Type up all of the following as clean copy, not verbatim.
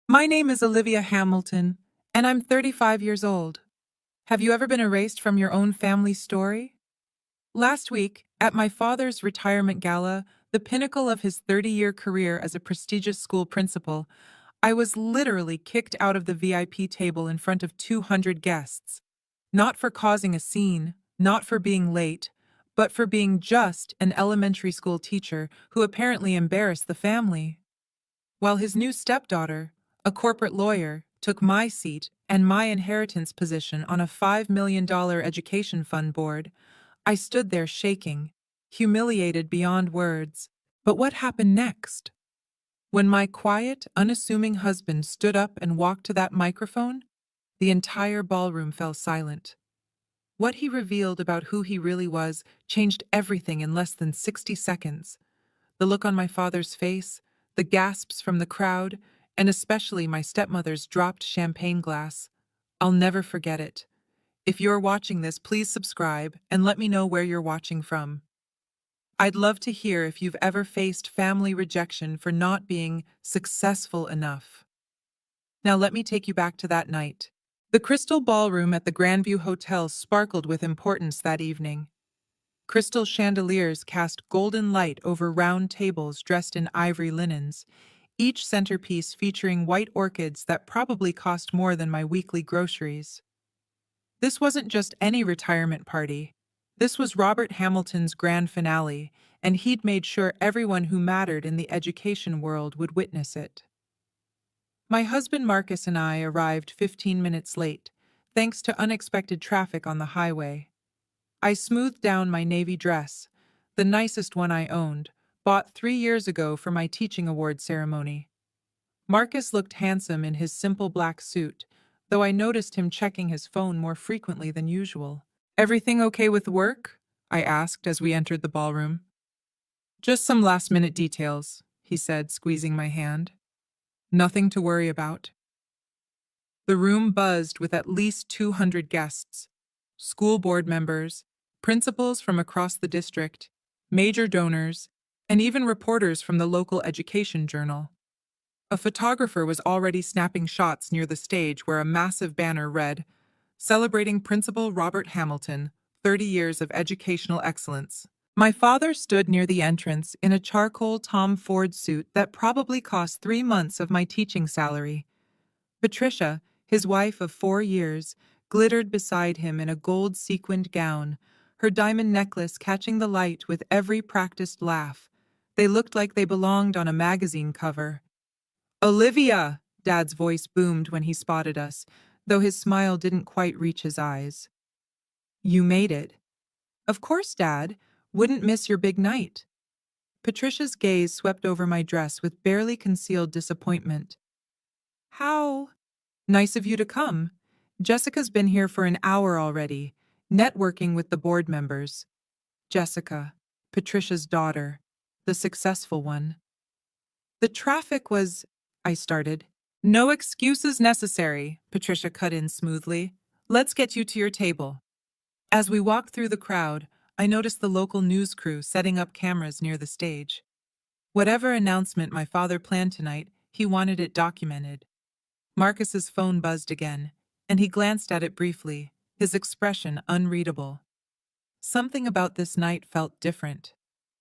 My name is Olivia Hamilton, and I'm 35 years old. Have you ever been erased from your own family story? Last week, at my father's retirement gala, the pinnacle of his 30-year career as a prestigious school principal, I was literally kicked out of the VIP table in front of 200 guests. Not for causing a scene, not for being late, but for being just an elementary school teacher who apparently embarrassed the family. While his new stepdaughter, a corporate lawyer, took my seat and my inheritance position on a $5 million education fund board, I stood there shaking, humiliated beyond words. But what happened next? When my quiet, unassuming husband stood up and walked to that microphone, the entire ballroom fell silent. What he revealed about who he really was changed everything in less than 60 seconds. The look on my father's face, the gasps from the crowd, and especially my stepmother's dropped champagne glass. I'll never forget it. If you're watching this, please subscribe and let me know where you're watching from. I'd love to hear if you've ever faced family rejection for not being successful enough. Now let me take you back to that night. The crystal ballroom at the Grandview Hotel sparkled with importance that evening. Crystal chandeliers cast golden light over round tables dressed in ivory linens, each centerpiece featuring white orchids that probably cost more than my weekly groceries. This wasn't just any retirement party. This was Robert Hamilton's grand finale, and he'd made sure everyone who mattered in the education world would witness it. My husband Marcus and I arrived 15 minutes late, thanks to unexpected traffic on the highway. I smoothed down my navy dress, the nicest one I owned, bought 3 years ago for my teaching award ceremony. Marcus looked handsome in his simple black suit, though I noticed him checking his phone more frequently than usual. "Everything okay with work?" I asked as we entered the ballroom. "Just some last-minute details," he said, squeezing my hand. "Nothing to worry about." The room buzzed with at least 200 guests, school board members, principals from across the district, major donors, and even reporters from the local education journal. A photographer was already snapping shots near the stage where a massive banner read, "Celebrating Principal Robert Hamilton, 30 years of educational excellence." My father stood near the entrance in a charcoal Tom Ford suit that probably cost 3 months of my teaching salary. Patricia, his wife of 4 years, glittered beside him in a gold sequined gown, her diamond necklace catching the light with every practiced laugh. They looked like they belonged on a magazine cover. "Olivia!" Dad's voice boomed when he spotted us, though his smile didn't quite reach his eyes. "You made it." "Of course, Dad. Wouldn't miss your big night." Patricia's gaze swept over my dress with barely concealed disappointment. "How nice of you to come. Jessica's been here for an hour already, networking with the board members." Jessica, Patricia's daughter, the successful one. "The traffic was," I started. "No excuses necessary," Patricia cut in smoothly. "Let's get you to your table." As we walked through the crowd, I noticed the local news crew setting up cameras near the stage. Whatever announcement my father planned tonight, he wanted it documented. Marcus's phone buzzed again, and he glanced at it briefly, his expression unreadable. Something about this night felt different.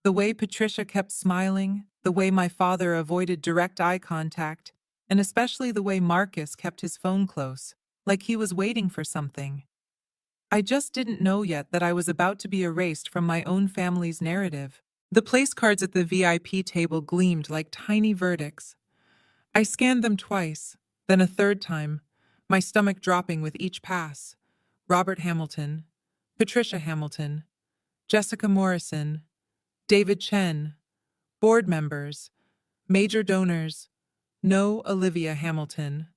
The way Patricia kept smiling, the way my father avoided direct eye contact, and especially the way Marcus kept his phone close, like he was waiting for something. I just didn't know yet that I was about to be erased from my own family's narrative. The place cards at the VIP table gleamed like tiny verdicts. I scanned them twice, then a third time, my stomach dropping with each pass. Robert Hamilton, Patricia Hamilton, Jessica Morrison, David Chen, board members, major donors, no Olivia Hamilton.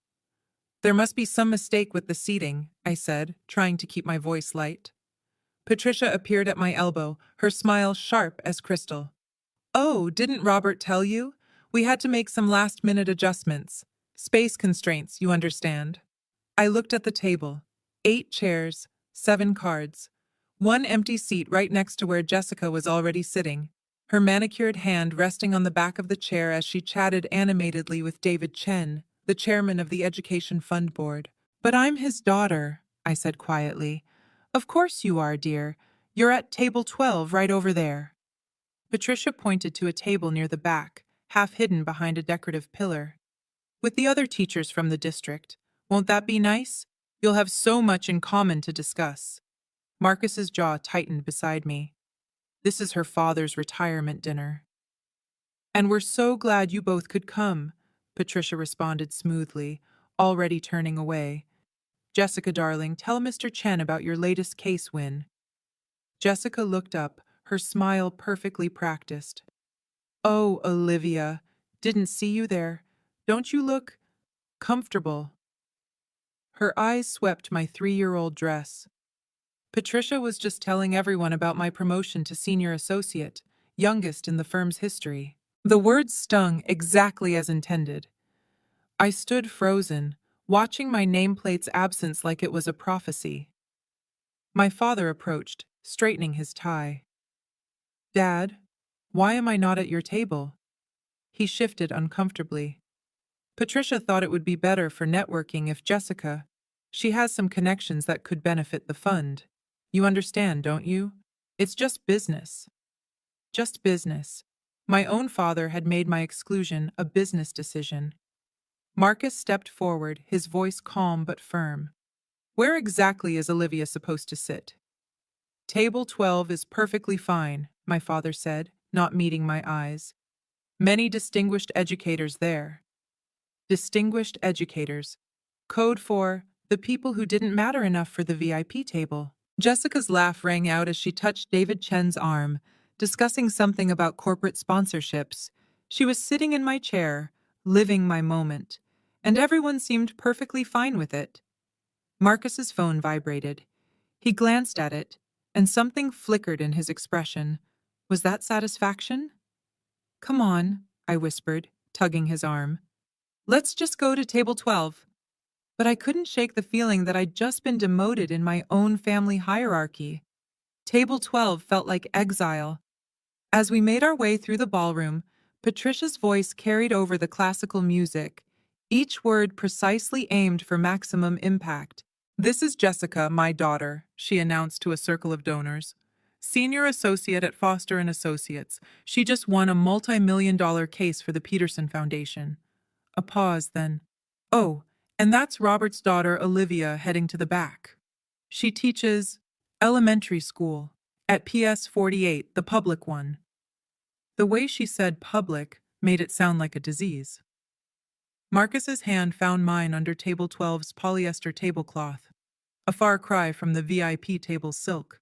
"There must be some mistake with the seating," I said, trying to keep my voice light. Patricia appeared at my elbow, her smile sharp as crystal. "Oh, didn't Robert tell you? We had to make some last-minute adjustments. Space constraints, you understand." I looked at the table. 8 chairs, 7 cards. One empty seat right next to where Jessica was already sitting, her manicured hand resting on the back of the chair as she chatted animatedly with David Chen, the chairman of the Education Fund Board. But I'm his daughter, I said quietly. Of course you are, dear. You're at table 12 right over there. Patricia pointed to a table near the back, half hidden behind a decorative pillar. With the other teachers from the district. Won't that be nice? You'll have so much in common to discuss. Marcus's jaw tightened beside me. This is her father's retirement dinner. And we're so glad you both could come, Patricia responded smoothly, already turning away. Jessica, darling, tell Mr. Chen about your latest case win. Jessica looked up, her smile perfectly practiced. Oh, Olivia, didn't see you there. Don't you look comfortable? Her eyes swept my 3-year-old dress. Patricia was just telling everyone about my promotion to senior associate, youngest in the firm's history. The words stung exactly as intended. I stood frozen, watching my nameplate's absence like it was a prophecy. My father approached, straightening his tie. Dad, why am I not at your table? He shifted uncomfortably. Patricia thought it would be better for networking if Jessica. She has some connections that could benefit the fund. You understand, don't you? It's just business. Just business. My own father had made my exclusion a business decision. Marcus stepped forward, his voice calm but firm. Where exactly is Olivia supposed to sit? Table 12 is perfectly fine, my father said, not meeting my eyes. Many distinguished educators there. Distinguished educators. Code for the people who didn't matter enough for the VIP table. Jessica's laugh rang out as she touched David Chen's arm, discussing something about corporate sponsorships. She was sitting in my chair, living my moment, and everyone seemed perfectly fine with it. Marcus's phone vibrated. He glanced at it, and something flickered in his expression. Was that satisfaction? Come on, I whispered, tugging his arm. Let's just go to table 12. But I couldn't shake the feeling that I'd just been demoted in my own family hierarchy. Table 12 felt like exile. As we made our way through the ballroom, Patricia's voice carried over the classical music, each word precisely aimed for maximum impact. This is Jessica, my daughter, she announced to a circle of donors. Senior associate at Foster and Associates. She just won a multi-million-dollar case for the Peterson Foundation. A pause, then. Oh, and that's Robert's daughter, Olivia, heading to the back. She teaches elementary school at PS 48, the public one. The way she said public made it sound like a disease. Marcus's hand found mine under table 12's polyester tablecloth, a far cry from the VIP table's silk.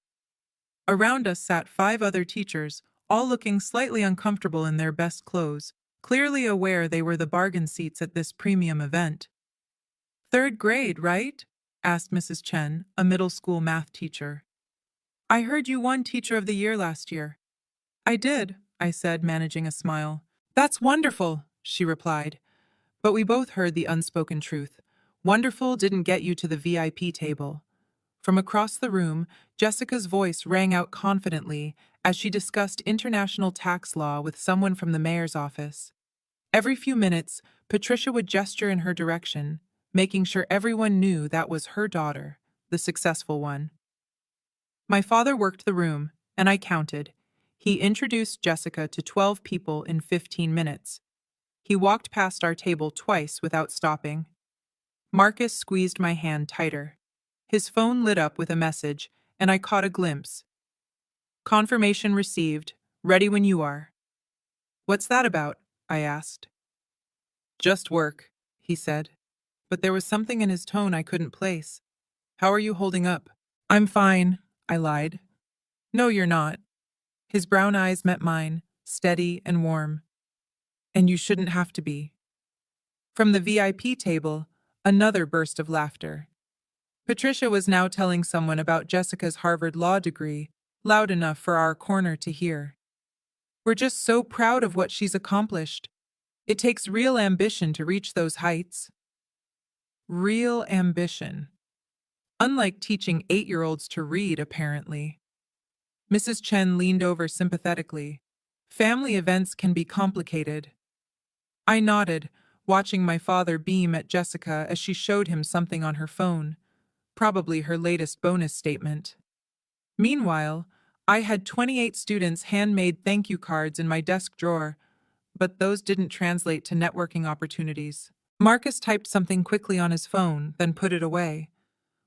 Around us sat 5 other teachers, all looking slightly uncomfortable in their best clothes, clearly aware they were the bargain seats at this premium event. "Third grade, right?" asked Mrs. Chen, a middle school math teacher. "I heard you won Teacher of the Year last year." "I did," I said, managing a smile. "That's wonderful," she replied. But we both heard the unspoken truth. Wonderful didn't get you to the VIP table. From across the room, Jessica's voice rang out confidently as she discussed international tax law with someone from the mayor's office. Every few minutes, Patricia would gesture in her direction, making sure everyone knew that was her daughter, the successful one. My father worked the room, and I counted. He introduced Jessica to 12 people in 15 minutes. He walked past our table twice without stopping. Marcus squeezed my hand tighter. His phone lit up with a message, and I caught a glimpse. "Confirmation received. Ready when you are." "What's that about?" I asked. "Just work," he said. But there was something in his tone I couldn't place. "How are you holding up?" "I'm fine," I lied. "No, you're not." His brown eyes met mine, steady and warm. "And you shouldn't have to be." From the VIP table, another burst of laughter. Patricia was now telling someone about Jessica's Harvard law degree, loud enough for our corner to hear. "We're just so proud of what she's accomplished. It takes real ambition to reach those heights." Real ambition. Unlike teaching 8-year-olds to read, apparently. Mrs. Chen leaned over sympathetically. "Family events can be complicated." I nodded, watching my father beam at Jessica as she showed him something on her phone, probably her latest bonus statement. Meanwhile, I had 28 students' handmade thank you cards in my desk drawer, but those didn't translate to networking opportunities. Marcus typed something quickly on his phone, then put it away.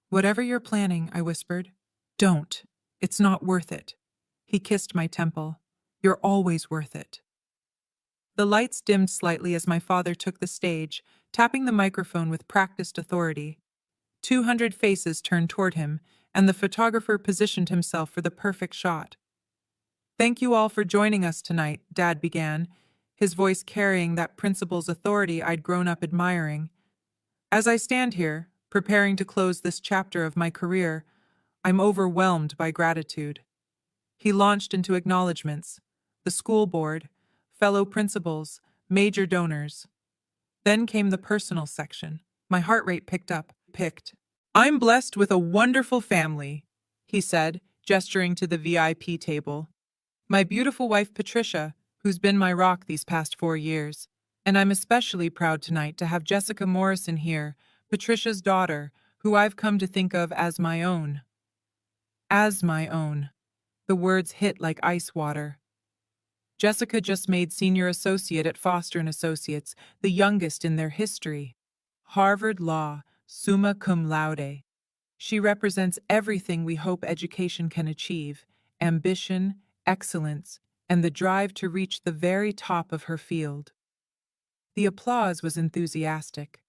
"Whatever you're planning," I whispered. "Don't. It's not worth it." He kissed my temple. "You're always worth it." The lights dimmed slightly as my father took the stage, tapping the microphone with practiced authority. 200 faces turned toward him, and the photographer positioned himself for the perfect shot. "Thank you all for joining us tonight," Dad began, his voice carrying that principal's authority I'd grown up admiring. "As I stand here, preparing to close this chapter of my career, I'm overwhelmed by gratitude." He launched into acknowledgments: the school board, fellow principals, major donors. Then came the personal section. My heart rate picked. "I'm blessed with a wonderful family," he said, gesturing to the VIP table. "My beautiful wife Patricia, who's been my rock these past 4 years. And I'm especially proud tonight to have Jessica Morrison here, Patricia's daughter, who I've come to think of as my own." As my own. The words hit like ice water. Jessica just made senior associate at Foster & Associates, the youngest in their history. Harvard Law, summa cum laude. She represents everything we hope education can achieve: ambition, excellence, and the drive to reach the very top of her field. The applause was enthusiastic.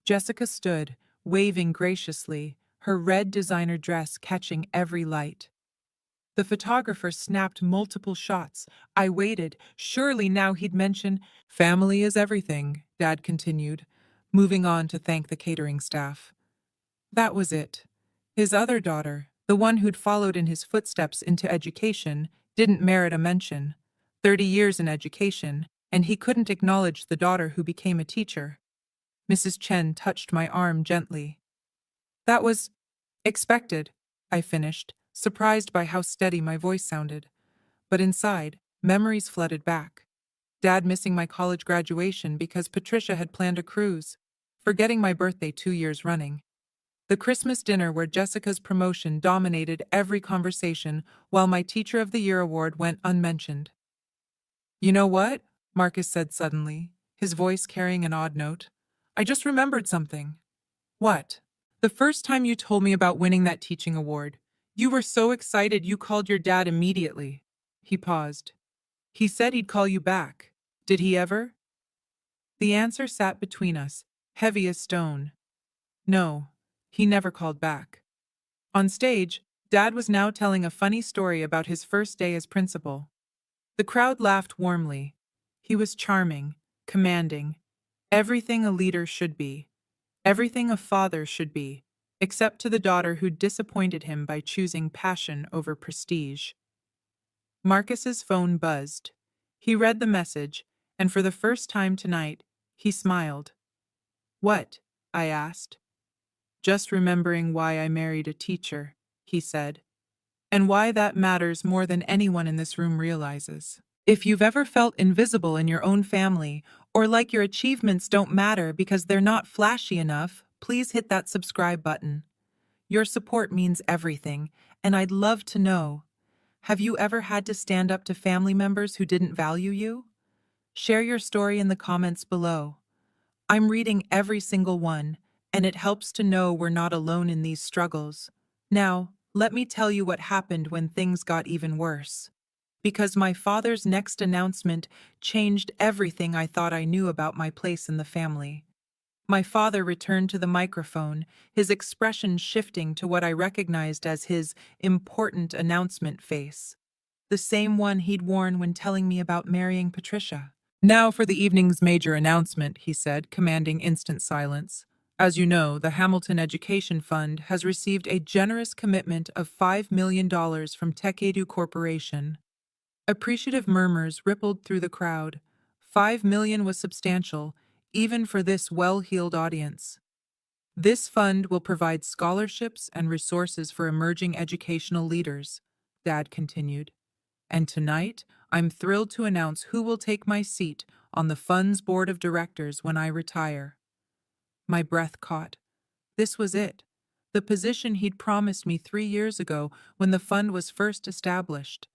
Jessica stood, waving graciously, her red designer dress catching every light. The photographer snapped multiple shots. I waited. Surely now he'd mention, "Family is everything," Dad continued, moving on to thank the catering staff. That was it. His other daughter, the one who'd followed in his footsteps into education, didn't merit a mention. 30 years in education, and he couldn't acknowledge the daughter who became a teacher. Mrs. Chen touched my arm gently. "That was expected," I finished, surprised by how steady my voice sounded. But inside, memories flooded back. Dad missing my college graduation because Patricia had planned a cruise, forgetting my birthday 2 years running. The Christmas dinner where Jessica's promotion dominated every conversation while my Teacher of the Year award went unmentioned. "You know what?" Marcus said suddenly, his voice carrying an odd note. "I just remembered something." "What?" "The first time you told me about winning that teaching award, you were so excited you called your dad immediately." He paused. "He said he'd call you back. Did he ever?" The answer sat between us, heavy as stone. No, he never called back. On stage, Dad was now telling a funny story about his first day as principal. The crowd laughed warmly. He was charming, commanding, everything a leader should be. Everything a father should be, except to the daughter who disappointed him by choosing passion over prestige. Marcus's phone buzzed. He read the message, and for the first time tonight, he smiled. "What?" I asked. "Just remembering why I married a teacher," he said, "and why that matters more than anyone in this room realizes. If you've ever felt invisible in your own family, or like your achievements don't matter because they're not flashy enough, please hit that subscribe button. Your support means everything, and I'd love to know, have you ever had to stand up to family members who didn't value you? Share your story in the comments below. I'm reading every single one, and it helps to know we're not alone in these struggles. Now, let me tell you what happened when things got even worse. Because my father's next announcement changed everything I thought I knew about my place in the family. My father returned to the microphone, his expression shifting to what I recognized as his important announcement face. The same one he'd worn when telling me about marrying Patricia. "Now for the evening's major announcement," he said, commanding instant silence. "As you know, the Hamilton Education Fund has received a generous commitment of $5 million from TechEdu Corporation." Appreciative murmurs rippled through the crowd. 5 million was substantial, even for this well-heeled audience. "This fund will provide scholarships and resources for emerging educational leaders," Dad continued. "And tonight, I'm thrilled to announce who will take my seat on the fund's board of directors when I retire. My breath caught. This was it. The position he'd promised me 3 years ago when the fund was first established.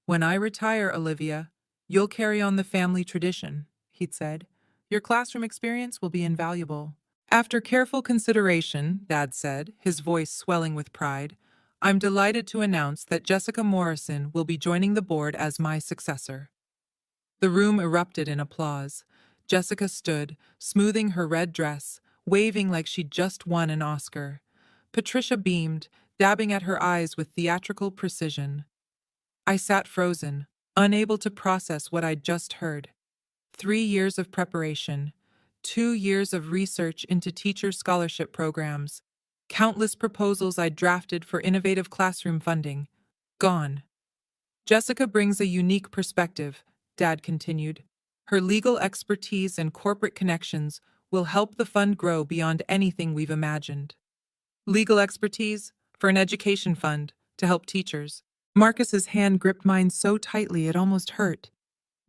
When I retire, Olivia, you'll carry on the family tradition, he'd said. Your classroom experience will be invaluable. After careful consideration, Dad said, his voice swelling with pride, I'm delighted to announce that Jessica Morrison will be joining the board as my successor. The room erupted in applause. Jessica stood, smoothing her red dress, waving like she'd just won an Oscar. Patricia beamed, dabbing at her eyes with theatrical precision. I sat frozen, unable to process what I'd just heard. 3 years of preparation, 2 years of research into teacher scholarship programs, countless proposals I'd drafted for innovative classroom funding. Gone. Jessica brings a unique perspective, Dad continued. Her legal expertise and corporate connections will help the fund grow beyond anything we've imagined. Legal expertise for an education fund to help teachers. Marcus's hand gripped mine so tightly it almost hurt.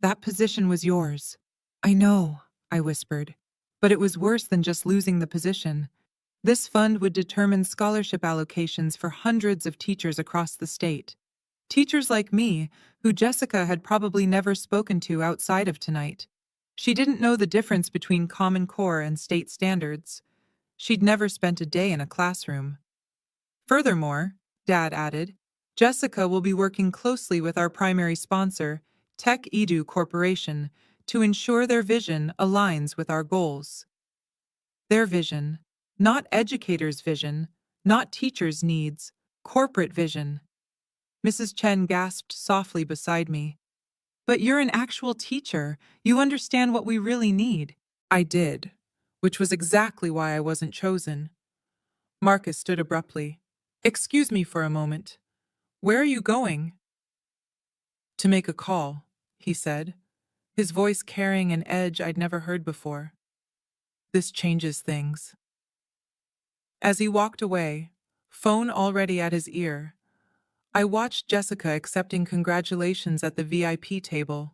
That position was yours. I know, I whispered. But it was worse than just losing the position. This fund would determine scholarship allocations for hundreds of teachers across the state. Teachers like me, who Jessica had probably never spoken to outside of tonight. She didn't know the difference between Common Core and state standards. She'd never spent a day in a classroom. Furthermore, Dad added, Jessica will be working closely with our primary sponsor, Tech Edu Corporation, to ensure their vision aligns with our goals. Their vision, not educators' vision, not teachers' needs, corporate vision. Mrs. Chen gasped softly beside me. But you're an actual teacher. You understand what we really need. I did, which was exactly why I wasn't chosen. Marcus stood abruptly. Excuse me for a moment. Where are you going? To make a call, he said, his voice carrying an edge I'd never heard before. This changes things. As he walked away, phone already at his ear, I watched Jessica accepting congratulations at the VIP table.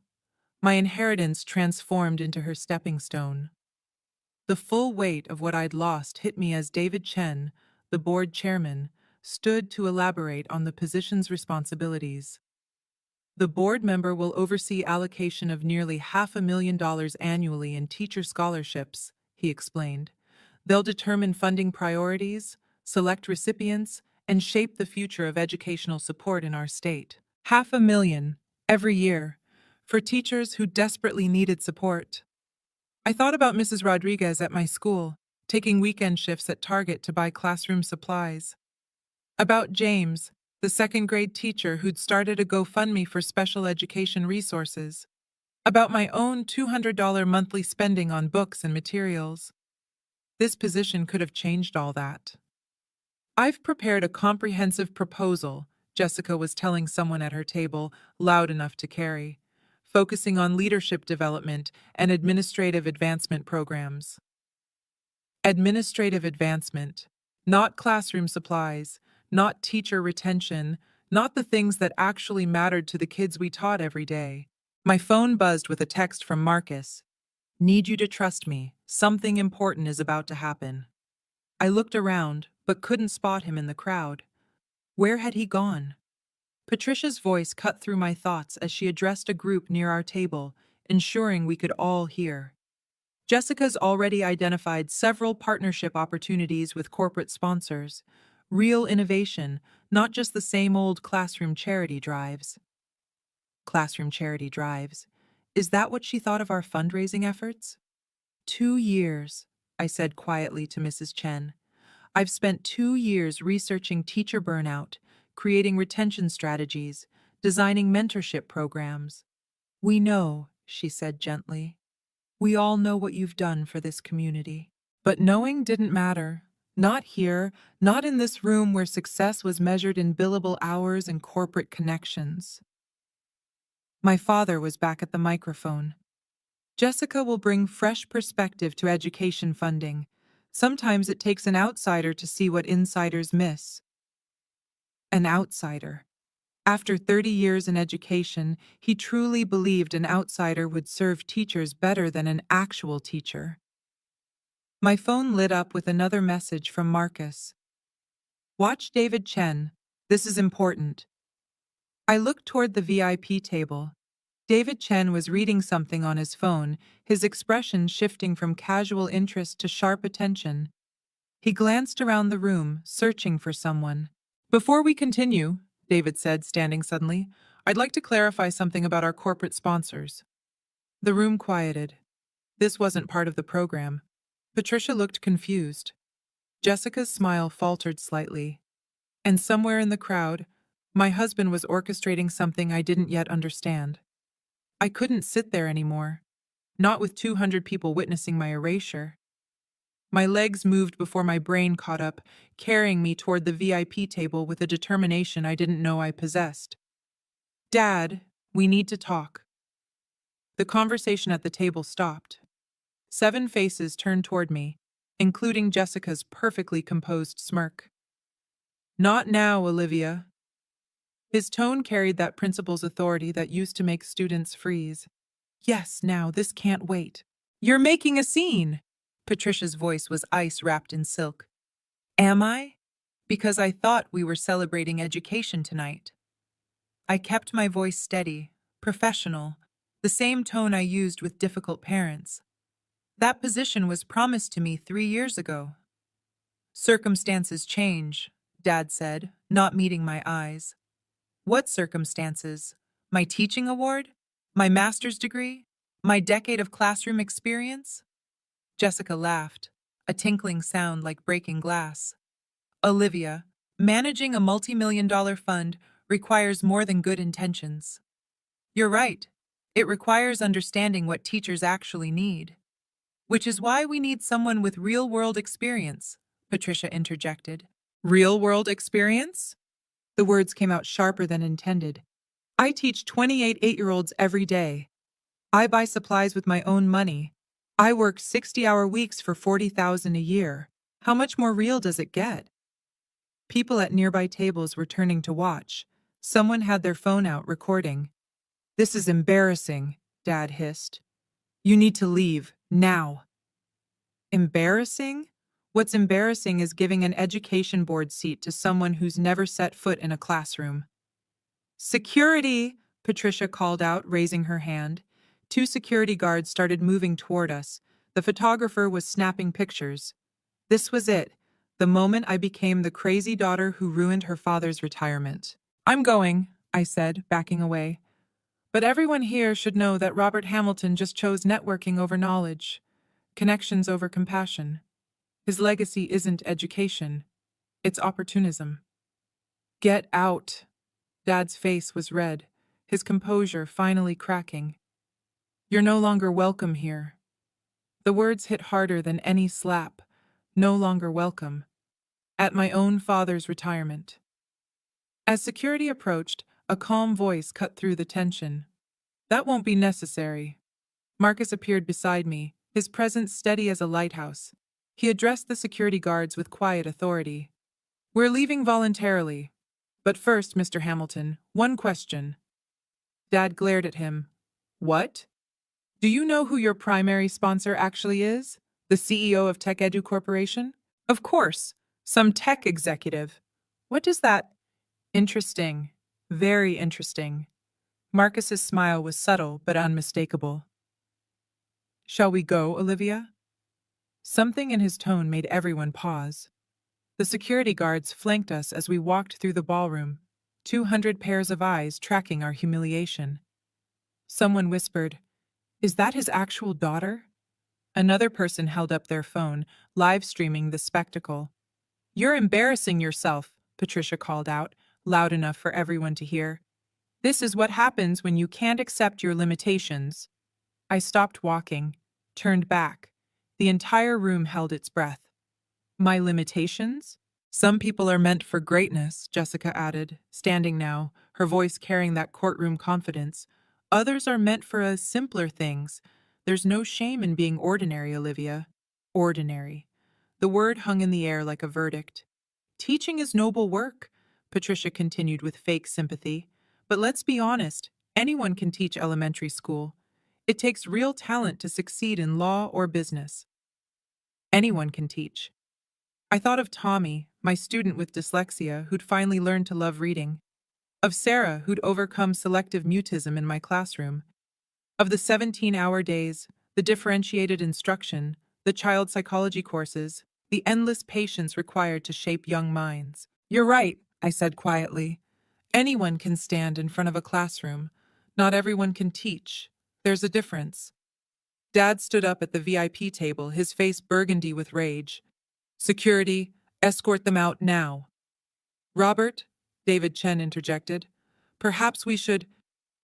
My inheritance transformed into her stepping stone. The full weight of what I'd lost hit me as David Chen, the board chairman, stood to elaborate on the position's responsibilities. The board member will oversee allocation of nearly $500,000 annually in teacher scholarships, he explained. They'll determine funding priorities, select recipients, and shape the future of educational support in our state. $500,000 every year for teachers who desperately needed support. I thought about Mrs. Rodriguez at my school, taking weekend shifts at Target to buy classroom supplies. About James, the second-grade teacher who'd started a GoFundMe for special education resources. About my own $200 monthly spending on books and materials. This position could have changed all that. I've prepared a comprehensive proposal, Jessica was telling someone at her table, loud enough to carry, focusing on leadership development and administrative advancement programs. Administrative advancement, not classroom supplies, not teacher retention, not the things that actually mattered to the kids we taught every day. My phone buzzed with a text from Marcus. Need you to trust me. Something important is about to happen. I looked around, but couldn't spot him in the crowd. Where had he gone? Patricia's voice cut through my thoughts as she addressed a group near our table, ensuring we could all hear. Jessica's already identified several partnership opportunities with corporate sponsors. Real innovation, not just the same old classroom charity drives. Classroom charity drives. Is that what she thought of our fundraising efforts? 2 years, I said quietly to Mrs. Chen. I've spent 2 years researching teacher burnout, creating retention strategies, designing mentorship programs. We know, she said gently. We all know what you've done for this community. But knowing didn't matter. Not here, not in this room where success was measured in billable hours and corporate connections. My father was back at the microphone. Jessica will bring fresh perspective to education funding. Sometimes it takes an outsider to see what insiders miss. An outsider. After 30 years in education, he truly believed an outsider would serve teachers better than an actual teacher. My phone lit up with another message from Marcus. Watch David Chen. This is important. I looked toward the VIP table. David Chen was reading something on his phone, his expression shifting from casual interest to sharp attention. He glanced around the room, searching for someone. Before we continue, David said, standing suddenly, I'd like to clarify something about our corporate sponsors. The room quieted. This wasn't part of the program. Patricia looked confused. Jessica's smile faltered slightly. And somewhere in the crowd, my husband was orchestrating something I didn't yet understand. I couldn't sit there anymore, not with 200 people witnessing my erasure. My legs moved before my brain caught up, carrying me toward the VIP table with a determination I didn't know I possessed. Dad, we need to talk. The conversation at the table stopped. 7 faces turned toward me, including Jessica's perfectly composed smirk. Not now, Olivia. His tone carried that principal's authority that used to make students freeze. Yes, now, this can't wait. You're making a scene! Patricia's voice was ice wrapped in silk. Am I? Because I thought we were celebrating education tonight. I kept my voice steady, professional, the same tone I used with difficult parents. That position was promised to me 3 years ago. Circumstances change, Dad said, not meeting my eyes. What circumstances? My teaching award? My master's degree? My decade of classroom experience? Jessica laughed, a tinkling sound like breaking glass. Olivia, managing a multi-million-dollar fund requires more than good intentions. You're right. It requires understanding what teachers actually need. Which is why we need someone with real-world experience, Patricia interjected. Real-world experience? The words came out sharper than intended. I teach 28 8-year-olds every day. I buy supplies with my own money. I work 60-hour weeks for $40,000 a year. How much more real does it get? People at nearby tables were turning to watch. Someone had their phone out recording. This is embarrassing, Dad hissed. You need to leave, now. Embarrassing? What's embarrassing is giving an education board seat to someone who's never set foot in a classroom. Security, Patricia called out, raising her hand. 2 security guards started moving toward us. The photographer was snapping pictures. This was it, the moment I became the crazy daughter who ruined her father's retirement. I'm going, I said, backing away. But everyone here should know that Robert Hamilton just chose networking over knowledge, connections over compassion. His legacy isn't education, it's opportunism. Get out. Dad's face was red, his composure finally cracking. You're no longer welcome here. The words hit harder than any slap. No longer welcome. At my own father's retirement. As security approached, a calm voice cut through the tension. That won't be necessary. Marcus appeared beside me, his presence steady as a lighthouse. He addressed the security guards with quiet authority. We're leaving voluntarily. But first, Mr. Hamilton, one question. Dad glared at him. What? Do you know who your primary sponsor actually is? The CEO of Tech Edu Corporation? Of course, some tech executive. What does that? Interesting. Very interesting. Marcus's smile was subtle but unmistakable. Shall we go, Olivia? Something in his tone made everyone pause. The security guards flanked us as we walked through the ballroom, 200 pairs of eyes tracking our humiliation. Someone whispered, Is that his actual daughter? Another person held up their phone, live streaming the spectacle. You're embarrassing yourself, Patricia called out, loud enough for everyone to hear. This is what happens when you can't accept your limitations. I stopped walking, turned back. The entire room held its breath. My limitations? Some people are meant for greatness, Jessica added, standing now, her voice carrying that courtroom confidence. Others are meant for simpler things. There's no shame in being ordinary, Olivia. Ordinary. The word hung in the air like a verdict. Teaching is noble work, Patricia continued with fake sympathy. But let's be honest, anyone can teach elementary school. It takes real talent to succeed in law or business. Anyone can teach. I thought of Tommy, my student with dyslexia, who'd finally learned to love reading. Of Sarah, who'd overcome selective mutism in my classroom. Of the 17-hour days, the differentiated instruction, the child psychology courses, the endless patience required to shape young minds. You're right, I said quietly. Anyone can stand in front of a classroom. Not everyone can teach. There's a difference. Dad stood up at the VIP table, his face burgundy with rage. Security, escort them out now. Robert, David Chen interjected. Perhaps we should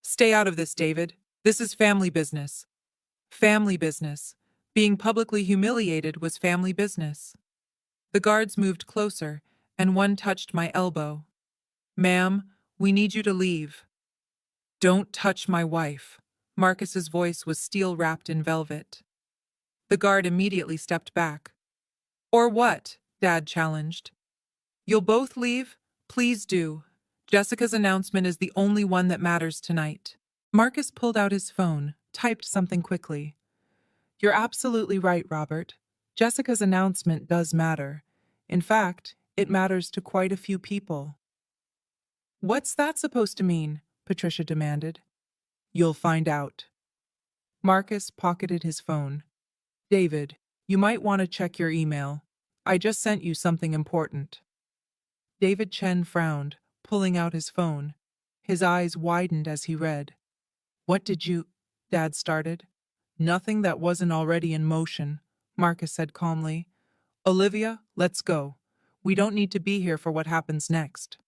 stay out of this, David. This is family business. Family business. Being publicly humiliated was family business. The guards moved closer, and one touched my elbow. Ma'am, we need you to leave. Don't touch my wife. Marcus's voice was steel wrapped in velvet. The guard immediately stepped back. Or what? Dad challenged. You'll both leave? Please do. Jessica's announcement is the only one that matters tonight. Marcus pulled out his phone, typed something quickly. You're absolutely right, Robert. Jessica's announcement does matter. In fact, it matters to quite a few people. What's that supposed to mean? Patricia demanded. You'll find out. Marcus pocketed his phone. David, you might want to check your email. I just sent you something important. David Chen frowned, pulling out his phone. His eyes widened as he read. What did you... Dad started. Nothing that wasn't already in motion, Marcus said calmly. Olivia, let's go. We don't need to be here for what happens next.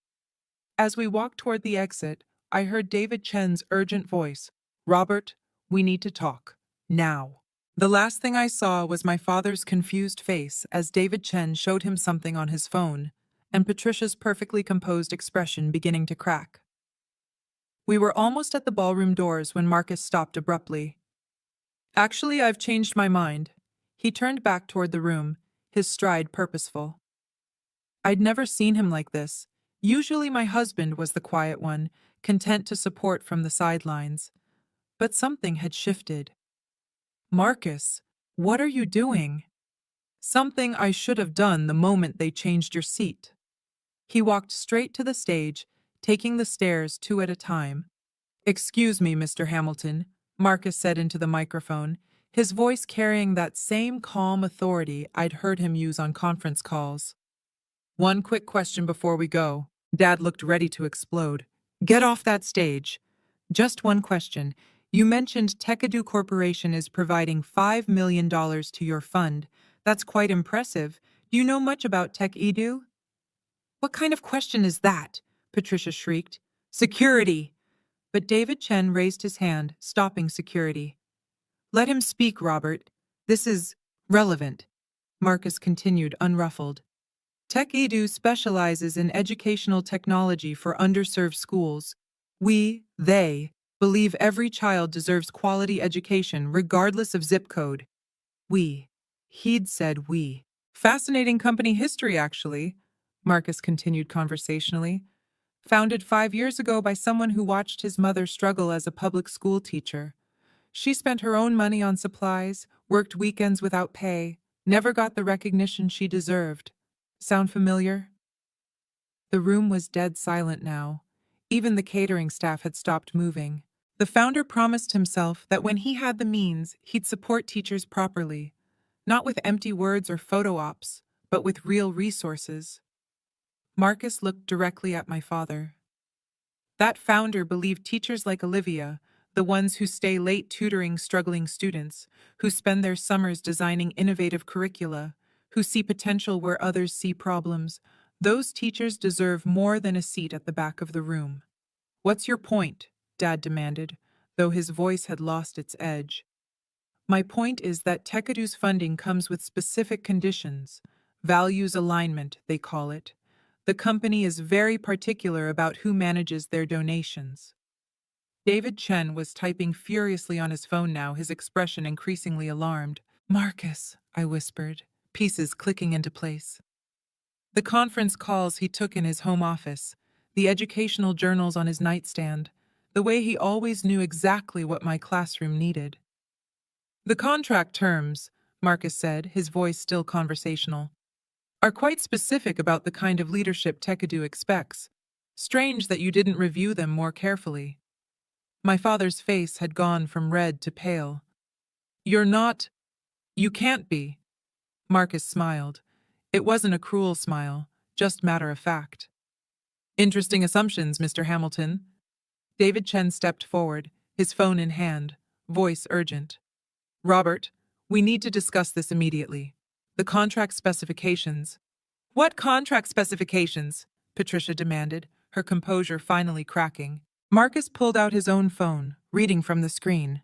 As we walked toward the exit, I heard David Chen's urgent voice. Robert, we need to talk. Now. The last thing I saw was my father's confused face as David Chen showed him something on his phone, and Patricia's perfectly composed expression beginning to crack. We were almost at the ballroom doors when Marcus stopped abruptly. Actually, I've changed my mind. He turned back toward the room, his stride purposeful. I'd never seen him like this. Usually my husband was the quiet one, content to support from the sidelines. But something had shifted. Marcus, what are you doing? Something I should have done the moment they changed your seat. He walked straight to the stage, taking the stairs two at a time. Excuse me, Mr. Hamilton, Marcus said into the microphone, his voice carrying that same calm authority I'd heard him use on conference calls. One quick question before we go. Dad looked ready to explode. Get off that stage. Just one question. You mentioned Tekadu Corporation is providing $5 million to your fund. That's quite impressive. Do you know much about Tech-Edu? What kind of question is that? Patricia shrieked. Security! But David Chen raised his hand, stopping security. Let him speak, Robert. This is relevant, Marcus continued, unruffled. Tech-Edu specializes in educational technology for underserved schools. They, believe every child deserves quality education regardless of zip code. He'd said we. Fascinating company history, actually, Marcus continued conversationally. Founded 5 years ago by someone who watched his mother struggle as a public school teacher. She spent her own money on supplies, worked weekends without pay, never got the recognition she deserved. Sound familiar? The room was dead silent now. Even the catering staff had stopped moving. The founder promised himself that when he had the means, he'd support teachers properly. Not with empty words or photo ops, but with real resources. Marcus looked directly at my father. That founder believed teachers like Olivia, the ones who stay late tutoring struggling students, who spend their summers designing innovative curricula, who see potential where others see problems, those teachers deserve more than a seat at the back of the room. What's your point? Dad demanded, though his voice had lost its edge. My point is that Tekadu's funding comes with specific conditions. Values alignment, they call it. The company is very particular about who manages their donations. David Chen was typing furiously on his phone now, his expression increasingly alarmed. Marcus, I whispered, pieces clicking into place. The conference calls he took in his home office. the educational journals on his nightstand, the way he always knew exactly what my classroom needed. The contract terms, Marcus said, his voice still conversational, are quite specific about the kind of leadership Tekadu expects. Strange that you didn't review them more carefully. My father's face had gone from red to pale. You're not. You can't be. Marcus smiled. It wasn't a cruel smile, just matter of fact. Interesting assumptions, Mr. Hamilton. David Chen stepped forward, his phone in hand, voice urgent. Robert, we need to discuss this immediately. The contract specifications. What contract specifications? Patricia demanded, her composure finally cracking. Marcus pulled out his own phone, reading from the screen.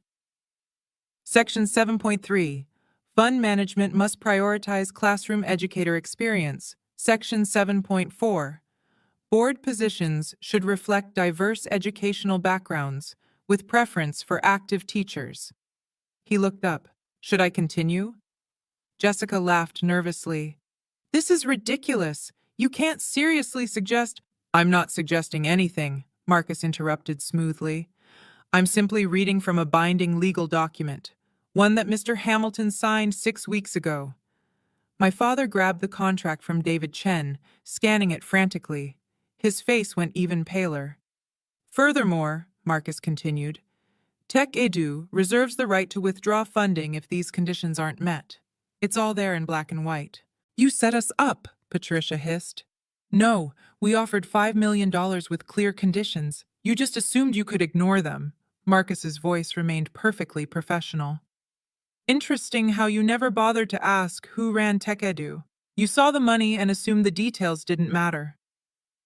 Section 7.3. Fund management must prioritize classroom educator experience. Section 7.4. Board positions should reflect diverse educational backgrounds, with preference for active teachers. He looked up. Should I continue? Jessica laughed nervously. This is ridiculous. You can't seriously suggest— I'm not suggesting anything, Marcus interrupted smoothly. I'm simply reading from a binding legal document, one that Mr. Hamilton signed 6 weeks ago. My father grabbed the contract from David Chen, scanning it frantically. His face went even paler. Furthermore, Marcus continued, Tech Edu reserves the right to withdraw funding if these conditions aren't met. It's all there in black and white. You set us up, Patricia hissed. No, we offered $5 million with clear conditions. You just assumed you could ignore them. Marcus's voice remained perfectly professional. Interesting how you never bothered to ask who ran Tech Edu. You saw the money and assumed the details didn't matter.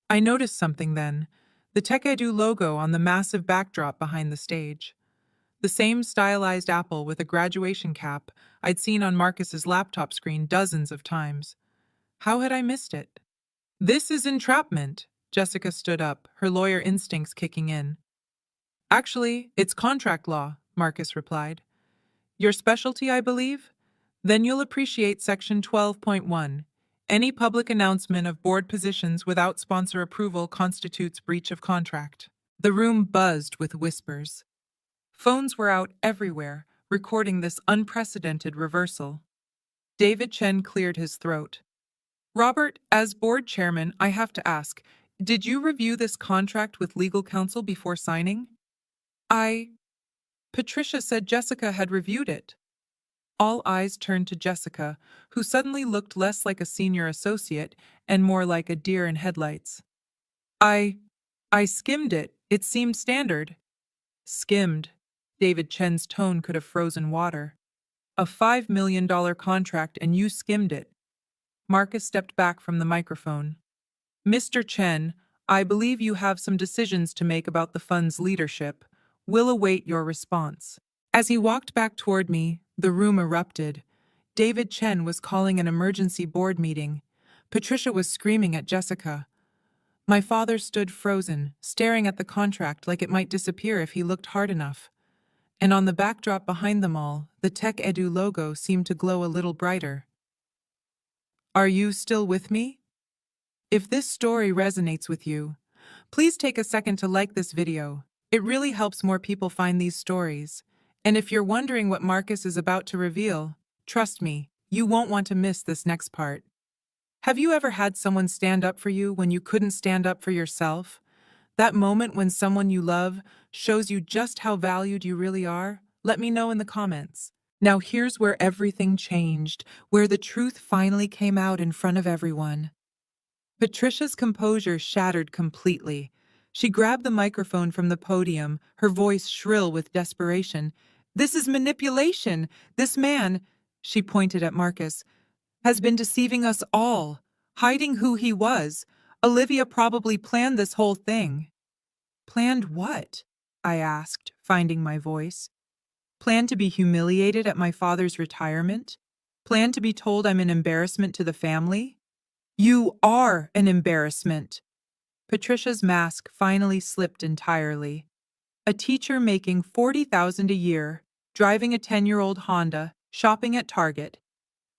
I noticed something then. The Tech Edu logo on the massive backdrop behind the stage. The same stylized apple with a graduation cap I'd seen on Marcus's laptop screen dozens of times. How had I missed it? This is entrapment. Jessica stood up, her lawyer instincts kicking in. Actually, it's contract law, Marcus replied. Your specialty, I believe? Then you'll appreciate Section 12.1. Any public announcement of board positions without sponsor approval constitutes breach of contract. The room buzzed with whispers. Phones were out everywhere, recording this unprecedented reversal. David Chen cleared his throat. Robert, as board chairman, I have to ask, did you review this contract with legal counsel before signing? Patricia said Jessica had reviewed it. All eyes turned to Jessica, who suddenly looked less like a senior associate and more like a deer in headlights. I skimmed it. It seemed standard. Skimmed. David Chen's tone could have frozen water. A $5 million contract and you skimmed it. Marcus stepped back from the microphone. Mr. Chen, I believe you have some decisions to make about the fund's leadership. We'll await your response. As he walked back toward me, the room erupted. David Chen was calling an emergency board meeting. Patricia was screaming at Jessica. My father stood frozen, staring at the contract like it might disappear if he looked hard enough. And on the backdrop behind them all, the Tech Edu logo seemed to glow a little brighter. Are you still with me? If this story resonates with you, please take a second to like this video. It really helps more people find these stories. And if you're wondering what Marcus is about to reveal, trust me, you won't want to miss this next part. Have you ever had someone stand up for you when you couldn't stand up for yourself? That moment when someone you love shows you just how valued you really are? Let me know in the comments. Now here's where everything changed, where the truth finally came out in front of everyone. Patricia's composure shattered completely. She grabbed the microphone from the podium, her voice shrill with desperation. This is manipulation. This man, she pointed at Marcus, has been deceiving us all, hiding who he was. Olivia probably planned this whole thing. Planned what? I asked, finding my voice. Planned to be humiliated at my father's retirement? Planned to be told I'm an embarrassment to the family? You are an embarrassment. Patricia's mask finally slipped entirely. A teacher making $40,000 a year, driving a 10-year-old Honda, shopping at Target.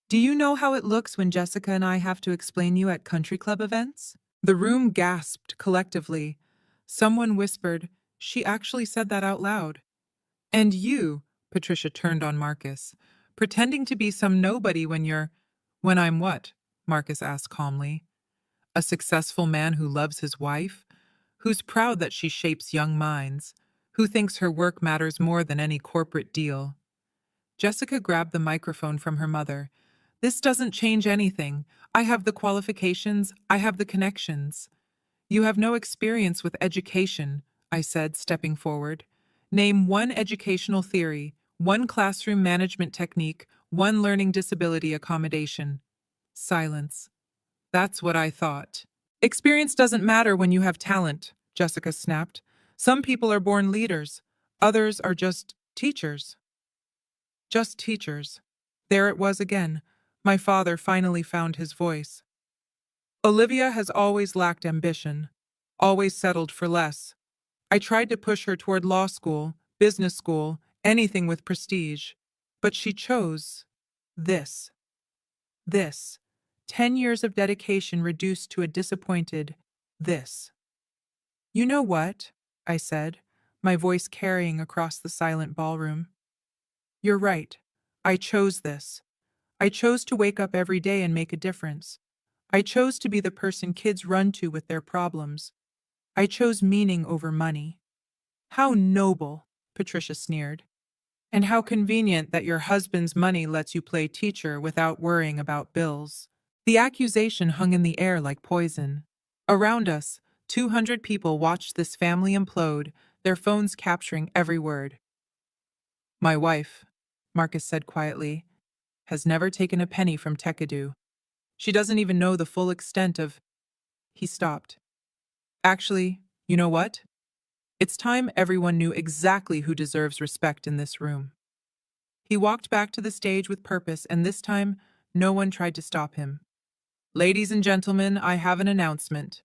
Do you know how it looks when Jessica and I have to explain you at country club events? The room gasped collectively. Someone whispered, "She actually said that out loud." "And you," Patricia turned on Marcus, "pretending to be some nobody when you're—" "When I'm what?" Marcus asked calmly. "A successful man who loves his wife, who's proud that she shapes young minds, who thinks her work matters more than any corporate deal." Jessica grabbed the microphone from her mother. "This doesn't change anything. I have the qualifications, I have the connections." "You have no experience with education," I said, stepping forward. "Name one educational theory, one classroom management technique, one learning disability accommodation." Silence. "That's what I thought." "Experience doesn't matter when you have talent," Jessica snapped. "Some people are born leaders. Others are just teachers." Just teachers. There it was again. My father finally found his voice. "Olivia has always lacked ambition, always settled for less. I tried to push her toward law school, business school, anything with prestige. But she chose this. This. 10 years of dedication reduced to a disappointed this." "You know what?" I said, my voice carrying across the silent ballroom. "You're right. I chose this. I chose to wake up every day and make a difference. I chose to be the person kids run to with their problems. I chose meaning over money." "How noble," Patricia sneered. "And how convenient that your husband's money lets you play teacher without worrying about bills." The accusation hung in the air like poison. Around us, 200 people watched this family implode, their phones capturing every word. "My wife," Marcus said quietly, "has never taken a penny from Tekadu. She doesn't even know the full extent of—" He stopped. "Actually, you know what? It's time everyone knew exactly who deserves respect in this room." He walked back to the stage with purpose, and this time, no one tried to stop him. "Ladies and gentlemen, I have an announcement."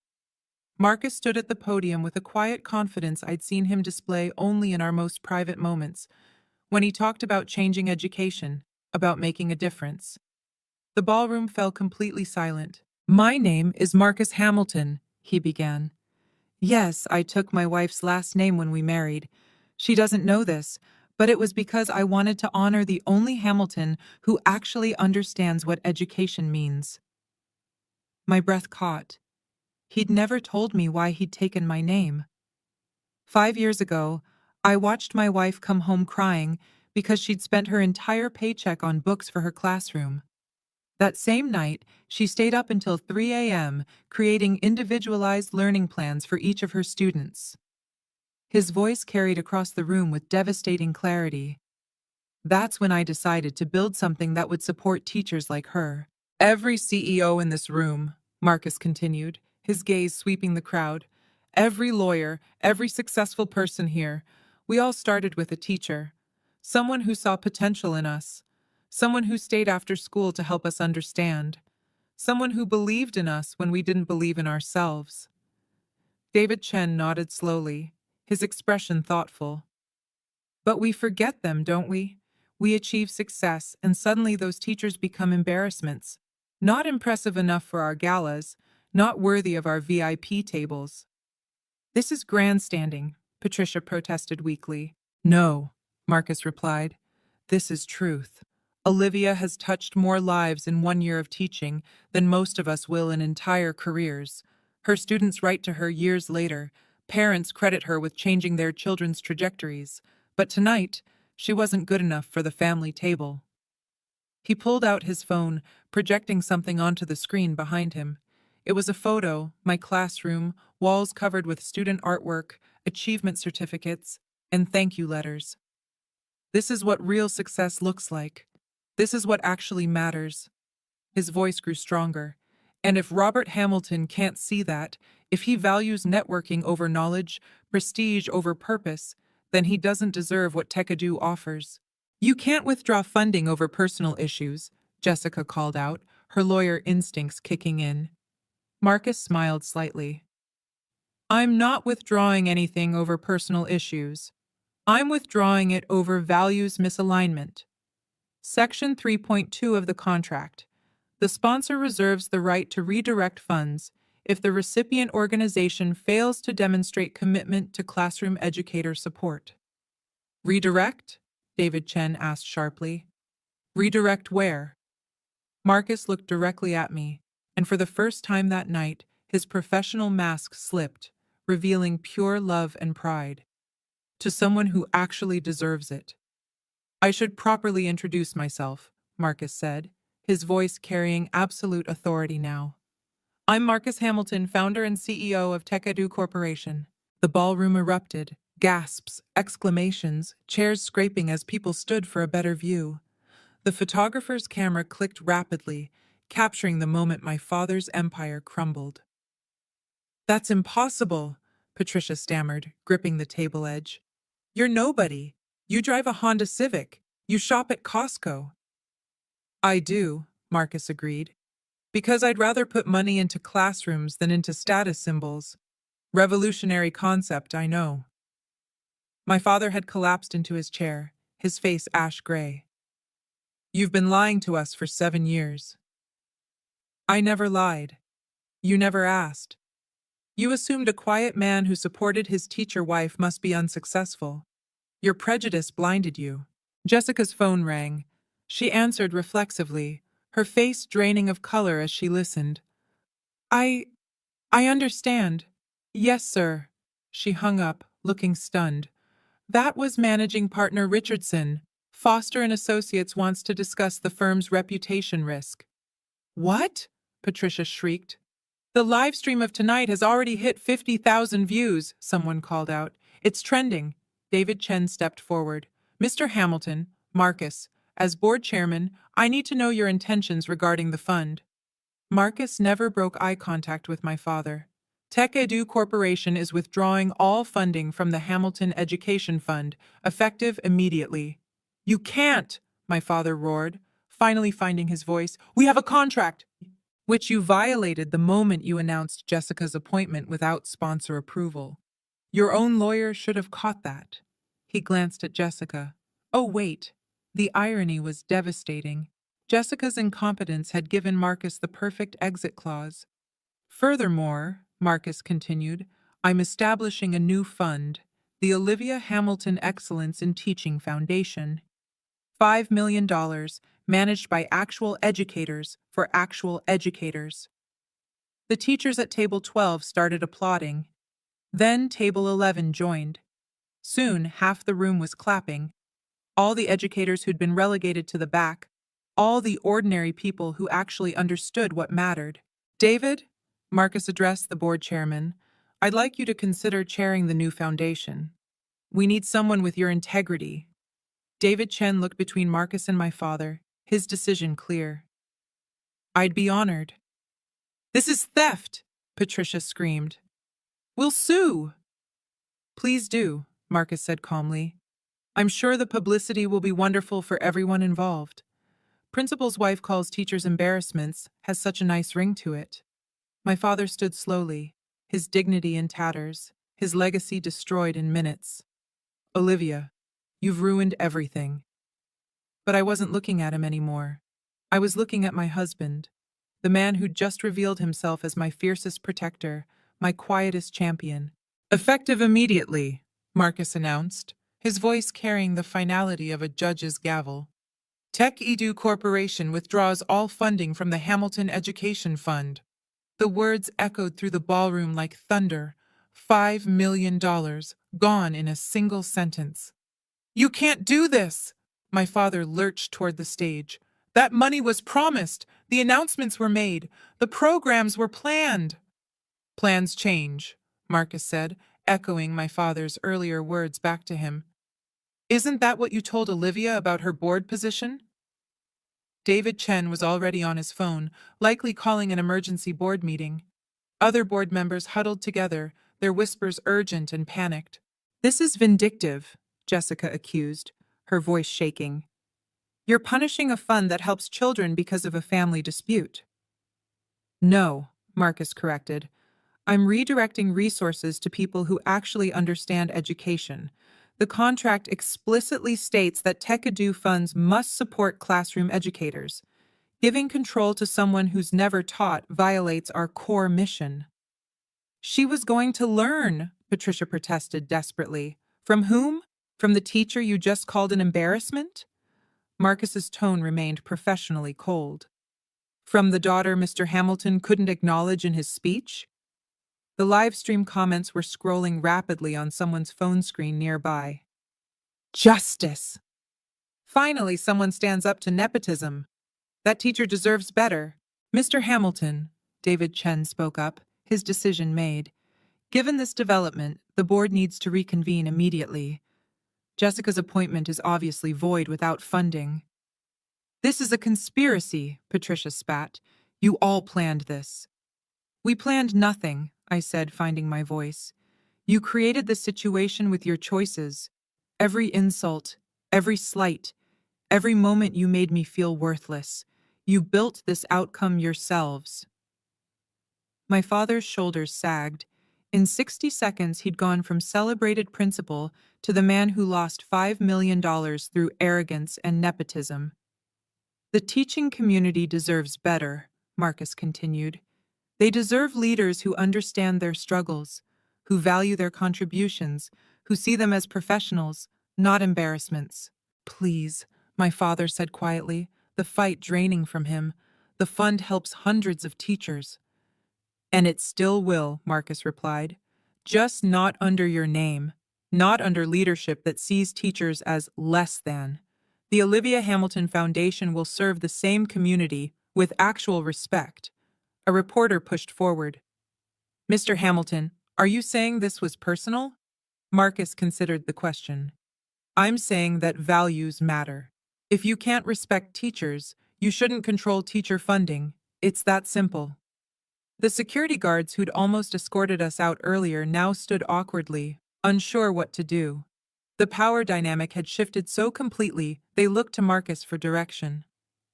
Marcus stood at the podium with a quiet confidence I'd seen him display only in our most private moments, when he talked about changing education, about making a difference. The ballroom fell completely silent. "My name is Marcus Hamilton," he began. "Yes, I took my wife's last name when we married. She doesn't know this, but it was because I wanted to honor the only Hamilton who actually understands what education means." My breath caught. He'd never told me why he'd taken my name. 5 years ago, I watched my wife come home crying because she'd spent her entire paycheck on books for her classroom. That same night, she stayed up until 3 a.m., creating individualized learning plans for each of her students. His voice carried across the room with devastating clarity. "That's when I decided to build something that would support teachers like her." "Every CEO in this room," Marcus continued, his gaze sweeping the crowd, "every lawyer, every successful person here, we all started with a teacher. Someone who saw potential in us. Someone who stayed after school to help us understand. Someone who believed in us when we didn't believe in ourselves." David Chen nodded slowly, his expression thoughtful. "But we forget them, don't we? We achieve success, and suddenly those teachers become embarrassments. Not impressive enough for our galas, not worthy of our VIP tables." "This is grandstanding," Patricia protested weakly. "No," Marcus replied. "This is truth. Olivia has touched more lives in 1 year of teaching than most of us will in entire careers. Her students write to her years later. Parents credit her with changing their children's trajectories. But tonight, she wasn't good enough for the family table." He pulled out his phone, projecting something onto the screen behind him. It was a photo, my classroom, walls covered with student artwork, achievement certificates, and thank you letters. "This is what real success looks like. This is what actually matters." His voice grew stronger. "And if Robert Hamilton can't see that, if he values networking over knowledge, prestige over purpose, then he doesn't deserve what Tekadu offers." "You can't withdraw funding over personal issues," Jessica called out, her lawyer instincts kicking in. Marcus smiled slightly. "I'm not withdrawing anything over personal issues. I'm withdrawing it over values misalignment. Section 3.2 of the contract. The sponsor reserves the right to redirect funds, if the recipient organization fails to demonstrate commitment to classroom educator support. Redirect? David Chen asked sharply. Redirect where? Marcus looked directly at me, and for the first time that night, his professional mask slipped, revealing pure love and pride. To someone who actually deserves it. I should properly introduce myself, Marcus said, his voice carrying absolute authority now. I'm Marcus Hamilton, founder and CEO of TechEdu Corporation. The ballroom erupted, gasps, exclamations, chairs scraping as people stood for a better view. The photographer's camera clicked rapidly, capturing the moment my father's empire crumbled. That's impossible, Patricia stammered, gripping the table edge. You're nobody. You drive a Honda Civic. You shop at Costco. I do, Marcus agreed. Because I'd rather put money into classrooms than into status symbols. Revolutionary concept, I know. My father had collapsed into his chair, his face ash gray. You've been lying to us for 7 years. I never lied. You never asked. You assumed a quiet man who supported his teacher wife must be unsuccessful. Your prejudice blinded you. Jessica's phone rang. She answered reflexively, her face draining of color as she listened. I understand. Yes, sir. She hung up, looking stunned. That was managing partner Richardson. Foster and Associates wants to discuss the firm's reputation risk. What? Patricia shrieked. The live stream of tonight has already hit 50,000 views, someone called out. It's trending. David Chen stepped forward. Mr. Hamilton, Marcus, as board chairman, I need to know your intentions regarding the fund. Marcus never broke eye contact with my father. TechEdu Corporation is withdrawing all funding from the Hamilton Education Fund, effective immediately. You can't, my father roared, finally finding his voice. We have a contract, which you violated the moment you announced Jessica's appointment without sponsor approval. Your own lawyer should have caught that. He glanced at Jessica. Oh, wait. The irony was devastating. Jessica's incompetence had given Marcus the perfect exit clause. Furthermore, Marcus continued, I'm establishing a new fund, the Olivia Hamilton Excellence in Teaching Foundation. $5 million, managed by actual educators for actual educators. The teachers at Table 12 started applauding. Then Table 11 joined. Soon, half the room was clapping. All the educators who'd been relegated to the back, all the ordinary people who actually understood what mattered. David, Marcus addressed the board chairman, I'd like you to consider chairing the new foundation. We need someone with your integrity. David Chen looked between Marcus and my father, his decision clear. I'd be honored. This is theft, Patricia screamed. We'll sue. Please do, Marcus said calmly. I'm sure the publicity will be wonderful for everyone involved. Principal's wife calls teachers embarrassments, has such a nice ring to it. My father stood slowly, his dignity in tatters, his legacy destroyed in minutes. Olivia, you've ruined everything. But I wasn't looking at him anymore. I was looking at my husband, the man who'd just revealed himself as my fiercest protector, my quietest champion. Effective immediately, Marcus announced, his voice carrying the finality of a judge's gavel. TechEdu Corporation withdraws all funding from the Hamilton Education Fund. The words echoed through the ballroom like thunder. $5 million, gone in a single sentence. You can't do this! My father lurched toward the stage. That money was promised. The announcements were made. The programs were planned. Plans change, Marcus said, echoing my father's earlier words back to him. Isn't that what you told Olivia about her board position? David Chen was already on his phone, likely calling an emergency board meeting. Other board members huddled together, their whispers urgent and panicked. This is vindictive, Jessica accused, her voice shaking. You're punishing a fund that helps children because of a family dispute. No, Marcus corrected. I'm redirecting resources to people who actually understand education. The contract explicitly states that TechEdu funds must support classroom educators. Giving control to someone who's never taught violates our core mission. She was going to learn, Patricia protested desperately. From whom? From the teacher you just called an embarrassment? Marcus's tone remained professionally cold. From the daughter Mr. Hamilton couldn't acknowledge in his speech? The live stream comments were scrolling rapidly on someone's phone screen nearby. Justice! Finally, someone stands up to nepotism. That teacher deserves better. Mr. Hamilton, David Chen spoke up, his decision made. Given this development, the board needs to reconvene immediately. Jessica's appointment is obviously void without funding. This is a conspiracy, Patricia spat. You all planned this. We planned nothing, I said, finding my voice. You created the situation with your choices. Every insult, every slight, every moment you made me feel worthless. You built this outcome yourselves. My father's shoulders sagged. In 60 seconds, he'd gone from celebrated principal to the man who lost $5 million through arrogance and nepotism. The teaching community deserves better, Marcus continued. They deserve leaders who understand their struggles, who value their contributions, who see them as professionals, not embarrassments. Please, my father said quietly, the fight draining from him. The fund helps hundreds of teachers. And it still will, Marcus replied. Just not under your name, not under leadership that sees teachers as less than. The Olivia Hamilton Foundation will serve the same community with actual respect. A reporter pushed forward. Mr. Hamilton, are you saying this was personal? Marcus considered the question. I'm saying that values matter. If you can't respect teachers, you shouldn't control teacher funding. It's that simple. The security guards who'd almost escorted us out earlier now stood awkwardly, unsure what to do. The power dynamic had shifted so completely, they looked to Marcus for direction.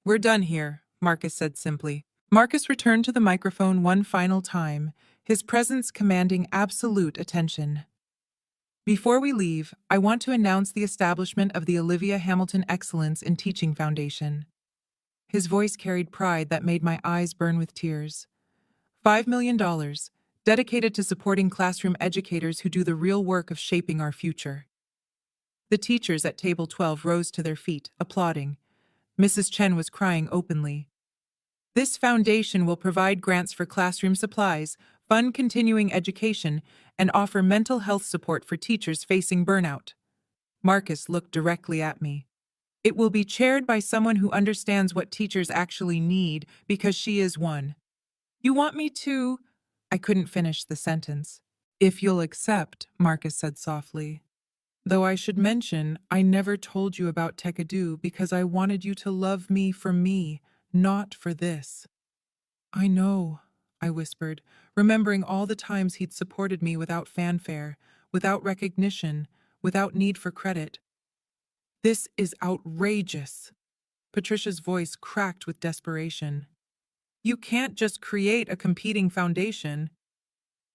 We're done here, Marcus said simply. Marcus returned to the microphone one final time, his presence commanding absolute attention. Before we leave, I want to announce the establishment of the Olivia Hamilton Excellence in Teaching Foundation. His voice carried pride that made my eyes burn with tears. $5 million, dedicated to supporting classroom educators who do the real work of shaping our future. The teachers at table 12 rose to their feet, applauding. Mrs. Chen was crying openly. This foundation will provide grants for classroom supplies, fund continuing education, and offer mental health support for teachers facing burnout. Marcus looked directly at me. It will be chaired by someone who understands what teachers actually need, because she is one. You want me to? I couldn't finish the sentence. If you'll accept, Marcus said softly. Though I should mention, I never told you about Tekadu because I wanted you to love me for me, not for this. I know, I whispered, remembering all the times he'd supported me without fanfare, without recognition, without need for credit. This is outrageous. Patricia's voice cracked with desperation. You can't just create a competing foundation.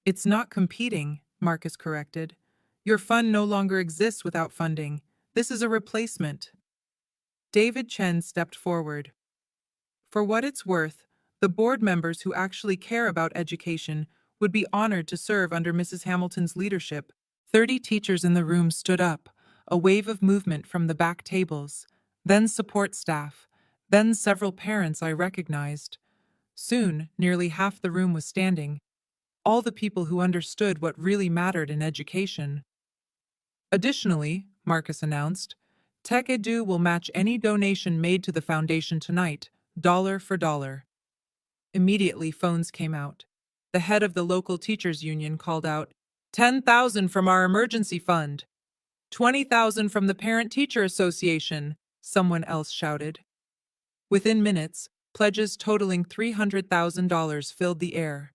It's not competing, Marcus corrected. Your fund no longer exists without funding. This is a replacement. David Chen stepped forward. For what it's worth, the board members who actually care about education would be honored to serve under Mrs. Hamilton's leadership. 30 teachers in the room stood up, a wave of movement from the back tables, then support staff, then several parents I recognized. Soon, nearly half the room was standing, all the people who understood what really mattered in education. Additionally, Marcus announced, Tech Edu will match any donation made to the foundation tonight, dollar for dollar. Immediately, phones came out. The head of the local teachers union called out, 10,000 from our emergency fund. 20,000 from the Parent-Teacher Association, someone else shouted. Within minutes, pledges totaling $300,000 filled the air.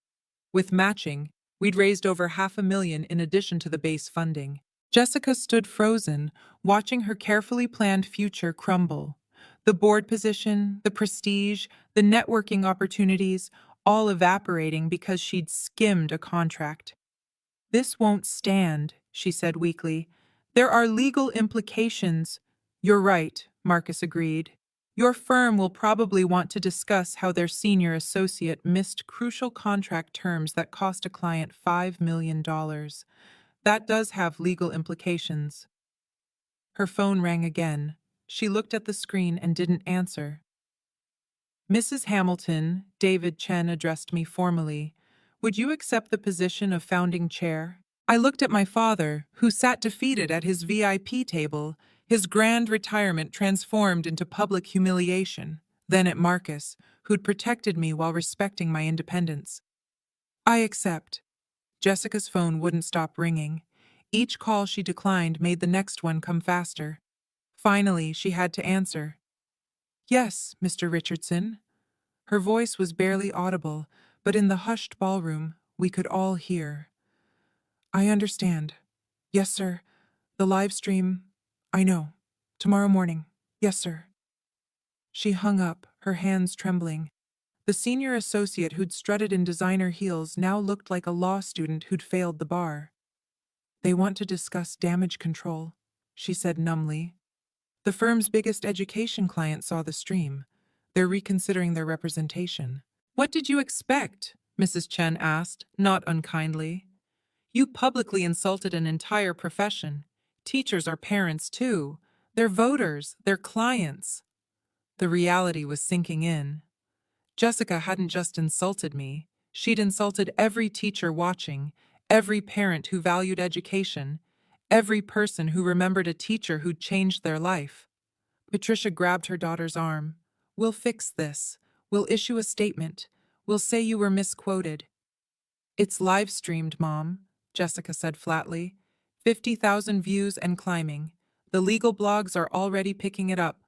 With matching, we'd raised over $500,000 in addition to the base funding. Jessica stood frozen, watching her carefully planned future crumble. The board position, the prestige, the networking opportunities, all evaporating because she'd skimmed a contract. This won't stand, she said weakly. There are legal implications. You're right, Marcus agreed. Your firm will probably want to discuss how their senior associate missed crucial contract terms that cost a client $5 million. That does have legal implications. Her phone rang again. She looked at the screen and didn't answer. Mrs. Hamilton, David Chen addressed me formally. Would you accept the position of founding chair? I looked at my father, who sat defeated at his VIP table, his grand retirement transformed into public humiliation, then at Marcus, who'd protected me while respecting my independence. I accept. Jessica's phone wouldn't stop ringing. Each call she declined made the next one come faster. Finally, she had to answer. Yes, Mr. Richardson. Her voice was barely audible, but in the hushed ballroom, we could all hear. I understand. Yes, sir. The live stream. I know. Tomorrow morning. Yes, sir. She hung up, her hands trembling. The senior associate who'd strutted in designer heels now looked like a law student who'd failed the bar. They want to discuss damage control, she said numbly. The firm's biggest education client saw the stream. They're reconsidering their representation. What did you expect? Mrs. Chen asked, not unkindly. You publicly insulted an entire profession. Teachers are parents, too. They're voters, they're clients. The reality was sinking in. Jessica hadn't just insulted me. She'd insulted every teacher watching, every parent who valued education, every person who remembered a teacher who'd changed their life. Patricia grabbed her daughter's arm. We'll fix this. We'll issue a statement. We'll say you were misquoted. It's live-streamed, Mom, Jessica said flatly. 50,000 views and climbing. The legal blogs are already picking it up.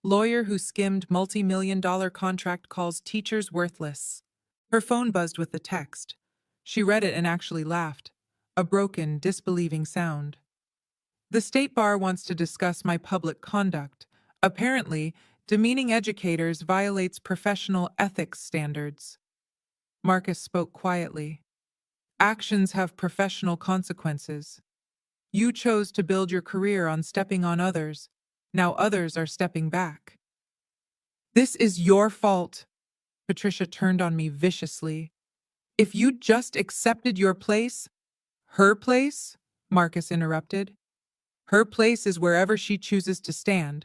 Lawyer who skimmed multi-million-dollar contract calls teachers worthless. Her phone buzzed with the text. She read it and actually laughed. A broken, disbelieving sound. The State Bar wants to discuss my public conduct. Apparently, demeaning educators violates professional ethics standards. Marcus spoke quietly. Actions have professional consequences. You chose to build your career on stepping on others. Now others are stepping back. This is your fault. Patricia turned on me viciously. If you just accepted your place, her place, Marcus interrupted. Her place is wherever she chooses to stand.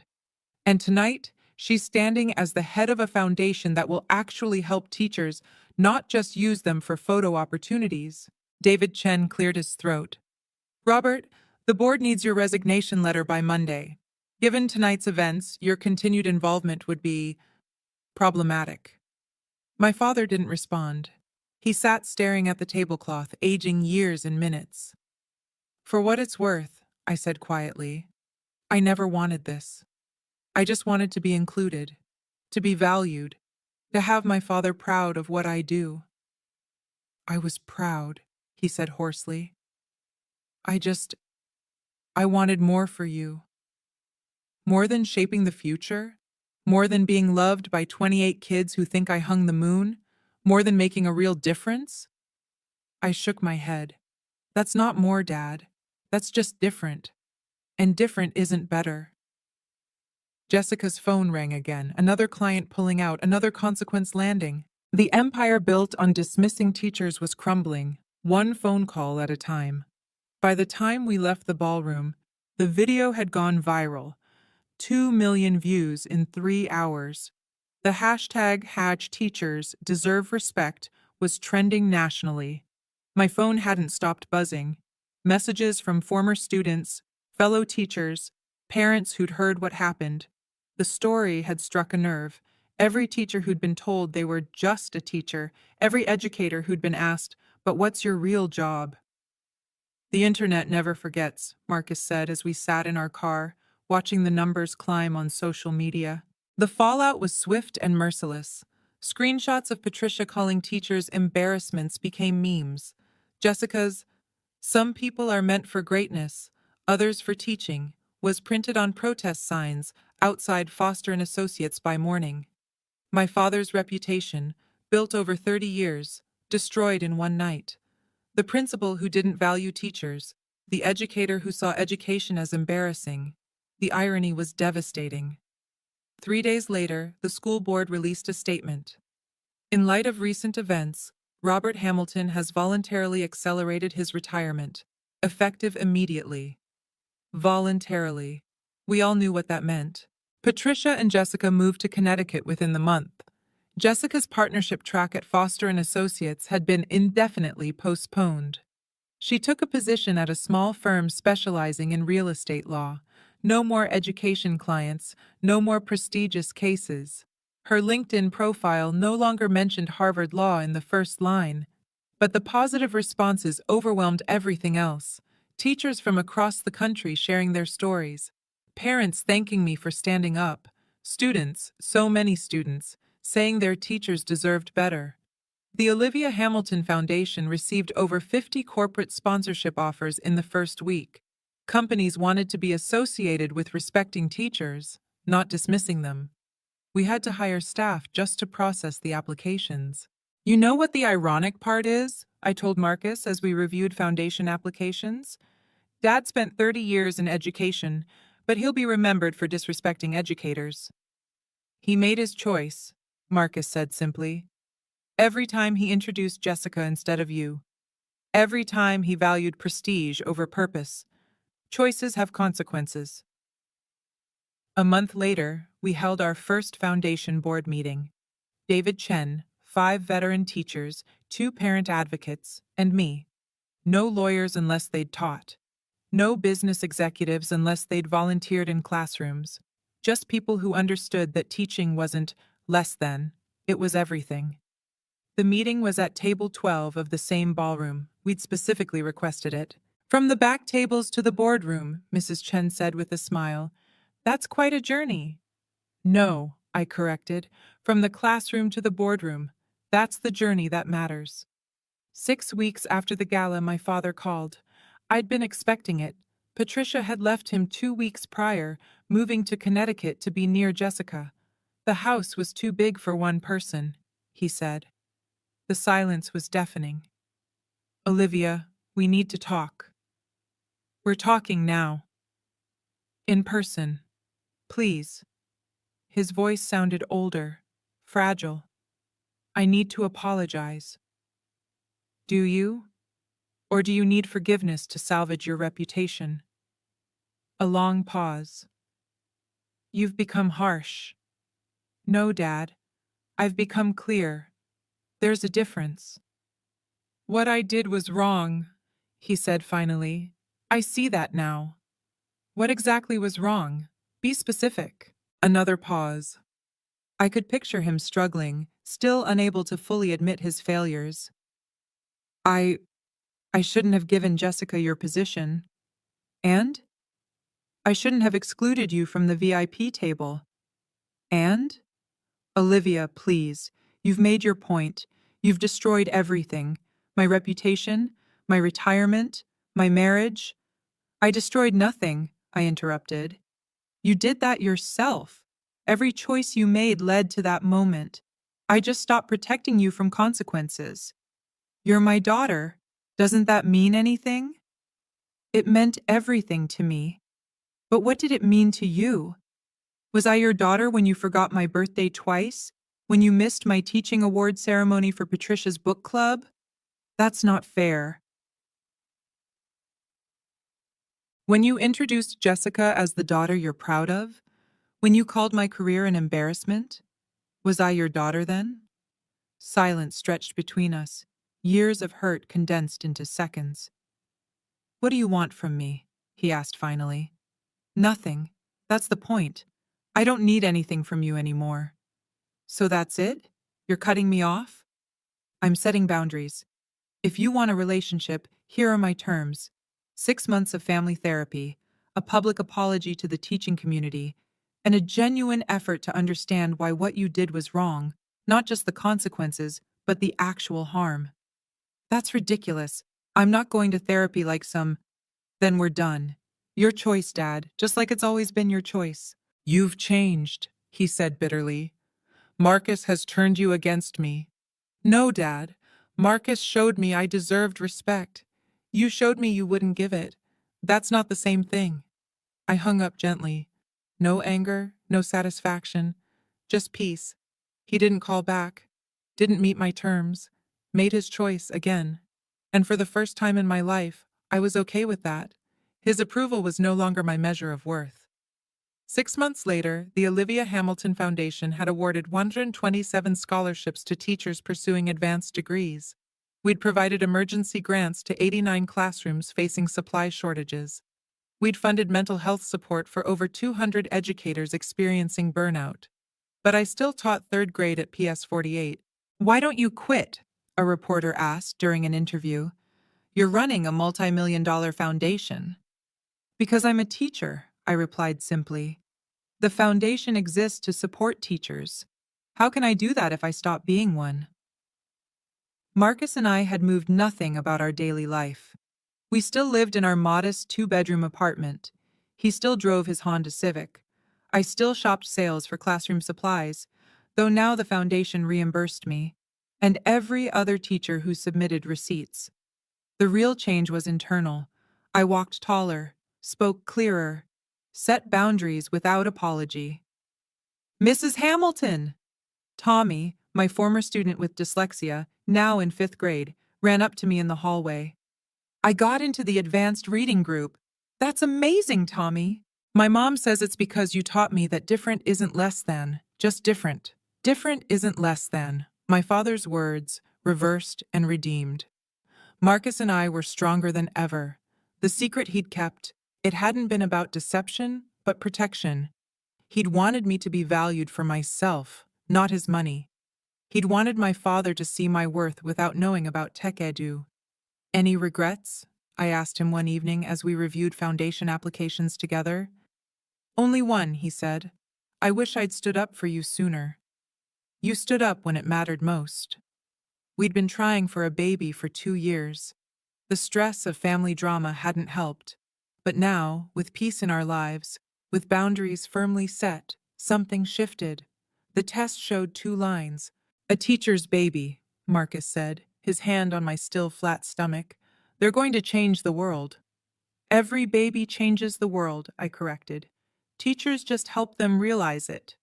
And tonight, she's standing as the head of a foundation that will actually help teachers, not just use them for photo opportunities. David Chen cleared his throat. Robert, the board needs your resignation letter by Monday. Given tonight's events, your continued involvement would be problematic. My father didn't respond. He sat staring at the tablecloth, aging years in minutes. For what it's worth, I said quietly, I never wanted this. I just wanted to be included, to be valued, to have my father proud of what I do. I was proud, he said hoarsely. I wanted more for you. More than shaping the future? More than being loved by 28 kids who think I hung the moon? More than making a real difference? I shook my head. That's not more, Dad. That's just different. And different isn't better. Jessica's phone rang again, another client pulling out, another consequence landing. The empire built on dismissing teachers was crumbling, one phone call at a time. By the time we left the ballroom, the video had gone viral. 2 million views in 3 hours. The hashtag #HateTeachers was trending nationally. My phone hadn't stopped buzzing. Messages from former students, fellow teachers, parents who'd heard what happened. The story had struck a nerve. Every teacher who'd been told they were just a teacher, every educator who'd been asked, but what's your real job? The internet never forgets, Marcus said as we sat in our car, watching the numbers climb on social media. The fallout was swift and merciless. Screenshots of Patricia calling teachers embarrassments became memes. Jessica's, "Some people are meant for greatness, others for teaching," was printed on protest signs outside Foster and Associates by morning. My father's reputation, built over 30 years, destroyed in one night. The principal who didn't value teachers, the educator who saw education as embarrassing. The irony was devastating. 3 days later, the school board released a statement. In light of recent events, Robert Hamilton has voluntarily accelerated his retirement, effective immediately. Voluntarily. We all knew what that meant. Patricia and Jessica moved to Connecticut within the month. Jessica's partnership track at Foster and Associates had been indefinitely postponed. She took a position at a small firm specializing in real estate law. No more education clients, no more prestigious cases. Her LinkedIn profile no longer mentioned Harvard Law in the first line, but the positive responses overwhelmed everything else. Teachers from across the country sharing their stories, parents thanking me for standing up, students, so many students, saying their teachers deserved better. The Olivia Hamilton Foundation received over 50 corporate sponsorship offers in the first week. Companies wanted to be associated with respecting teachers, not dismissing them. We had to hire staff just to process the applications. You know what the ironic part is? I told Marcus as we reviewed foundation applications. Dad spent 30 years in education, but he'll be remembered for disrespecting educators. He made his choice, Marcus said simply. Every time he introduced Jessica instead of you. Every time he valued prestige over purpose. Choices have consequences. A month later, we held our first foundation board meeting. David Chen, 5 veteran teachers, 2 parent advocates, and me. No lawyers unless they'd taught. No business executives unless they'd volunteered in classrooms. Just people who understood that teaching wasn't less than, it was everything. The meeting was at table 12 of the same ballroom. We'd specifically requested it. From the back tables to the boardroom, Mrs. Chen said with a smile. That's quite a journey. No, I corrected. From the classroom to the boardroom. That's the journey that matters. 6 weeks after the gala, my father called. I'd been expecting it. Patricia had left him 2 weeks prior, moving to Connecticut to be near Jessica. The house was too big for one person, he said. The silence was deafening. Olivia, we need to talk. We're talking now. In person. Please. His voice sounded older, fragile. I need to apologize. Do you? Or do you need forgiveness to salvage your reputation? A long pause. You've become harsh. No, Dad. I've become clear. There's a difference. What I did was wrong, he said finally. I see that now. What exactly was wrong? Be specific. Another pause. I could picture him struggling, still unable to fully admit his failures. I shouldn't have given Jessica your position. And? I shouldn't have excluded you from the VIP table. And? Olivia, please. You've made your point. You've destroyed everything. My reputation, my retirement, my marriage. I destroyed nothing, I interrupted. You did that yourself. Every choice you made led to that moment. I just stopped protecting you from consequences. You're my daughter. Doesn't that mean anything? It meant everything to me. But what did it mean to you? Was I your daughter when you forgot my birthday twice? When you missed my teaching award ceremony for Patricia's book club? That's not fair. When you introduced Jessica as the daughter you're proud of? When you called my career an embarrassment? Was I your daughter then? Silence stretched between us, years of hurt condensed into seconds. What do you want from me? He asked finally. Nothing. That's the point. I don't need anything from you anymore. So that's it? You're cutting me off? I'm setting boundaries. If you want a relationship, here are my terms. 6 months of family therapy, a public apology to the teaching community, and a genuine effort to understand why what you did was wrong, not just the consequences, but the actual harm. That's ridiculous. I'm not going to therapy like some. Then we're done. Your choice, Dad, just like it's always been your choice. You've changed, he said bitterly. Marcus has turned you against me. No, Dad. Marcus showed me I deserved respect. You showed me you wouldn't give it. That's not the same thing. I hung up gently. No anger, no satisfaction, just peace. He didn't call back, didn't meet my terms, made his choice again. And for the first time in my life, I was okay with that. His approval was no longer my measure of worth. 6 months later, the Olivia Hamilton Foundation had awarded 127 scholarships to teachers pursuing advanced degrees. We'd provided emergency grants to 89 classrooms facing supply shortages. We'd funded mental health support for over 200 educators experiencing burnout. But I still taught third grade at PS 48. "Why don't you quit?" a reporter asked during an interview. "You're running a multi-million-dollar foundation." "Because I'm a teacher," I replied simply. "The foundation exists to support teachers. How can I do that if I stop being one?" Marcus and I had moved nothing about our daily life. We still lived in our modest two-bedroom apartment. He still drove his Honda Civic. I still shopped sales for classroom supplies, though now the foundation reimbursed me, and every other teacher who submitted receipts. The real change was internal. I walked taller, spoke clearer, set boundaries without apology. "Mrs. Hamilton!" Tommy, my former student with dyslexia, now in 5th grade, ran up to me in the hallway. "I got into the advanced reading group." "That's amazing, Tommy." "My mom says it's because you taught me that different isn't less than, just different. Different isn't less than." My father's words, reversed and redeemed. Marcus and I were stronger than ever. The secret he'd kept, it hadn't been about deception, but protection. He'd wanted me to be valued for myself, not his money. He'd wanted my father to see my worth without knowing about tech edu. "Any regrets?" I asked him one evening as we reviewed foundation applications together. "Only one," he said. "I wish I'd stood up for you sooner." "You stood up when it mattered most." We'd been trying for a baby for 2 years. The stress of family drama hadn't helped. But now, with peace in our lives, with boundaries firmly set, something shifted. The test showed 2 lines. "A teacher's baby," Marcus said, his hand on my still flat stomach. "They're going to change the world." "Every baby changes the world," I corrected. "Teachers just help them realize it."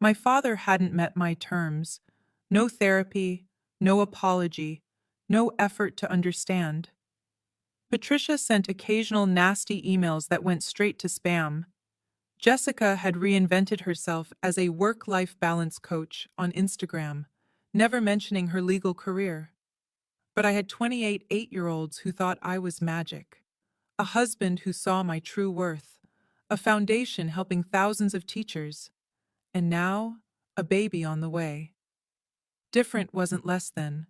My father hadn't met my terms. No therapy, no apology, no effort to understand. Patricia sent occasional nasty emails that went straight to spam. Jessica had reinvented herself as a work-life balance coach on Instagram, never mentioning her legal career. But I had 28 eight-year-olds who thought I was magic, a husband who saw my true worth, a foundation helping thousands of teachers, and now, a baby on the way. Different wasn't less than.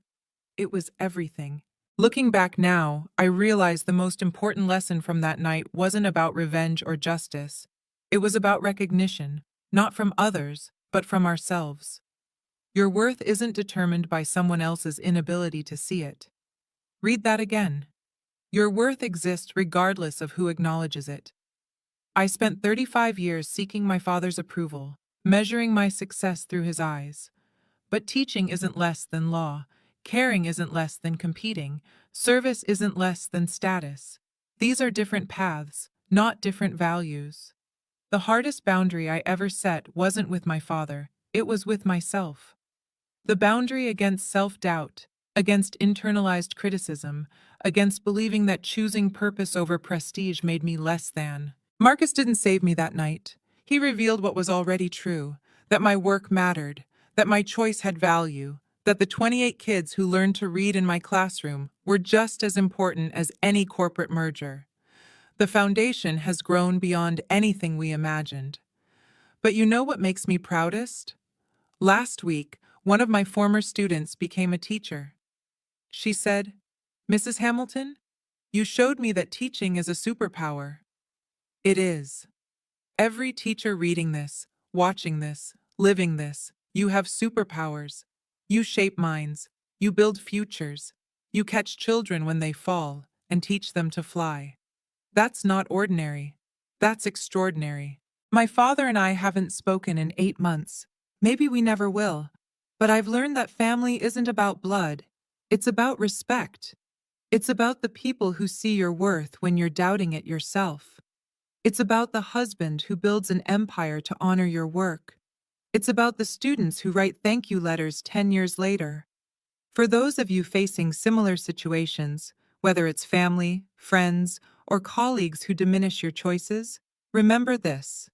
It was everything. Looking back now, I realize the most important lesson from that night wasn't about revenge or justice. It was about recognition, not from others, but from ourselves. Your worth isn't determined by someone else's inability to see it. Read that again. Your worth exists regardless of who acknowledges it. I spent 35 years seeking my father's approval, measuring my success through his eyes. But teaching isn't less than law. Caring isn't less than competing. Service isn't less than status. These are different paths, not different values. The hardest boundary I ever set wasn't with my father, it was with myself. The boundary against self-doubt, against internalized criticism, against believing that choosing purpose over prestige made me less than. Marcus didn't save me that night. He revealed what was already true, that my work mattered, that my choice had value, that the 28 kids who learned to read in my classroom were just as important as any corporate merger. The foundation has grown beyond anything we imagined. But you know what makes me proudest? Last week, one of my former students became a teacher. She said, "Mrs. Hamilton, you showed me that teaching is a superpower." It is. Every teacher reading this, watching this, living this, you have superpowers. You shape minds. You build futures. You catch children when they fall and teach them to fly. That's not ordinary. That's extraordinary. My father and I haven't spoken in 8 months. Maybe we never will. But I've learned that family isn't about blood. It's about respect. It's about the people who see your worth when you're doubting it yourself. It's about the husband who builds an empire to honor your work. It's about the students who write thank you letters 10 years later. For those of you facing similar situations, whether it's family, friends, or colleagues who diminish your choices, remember this.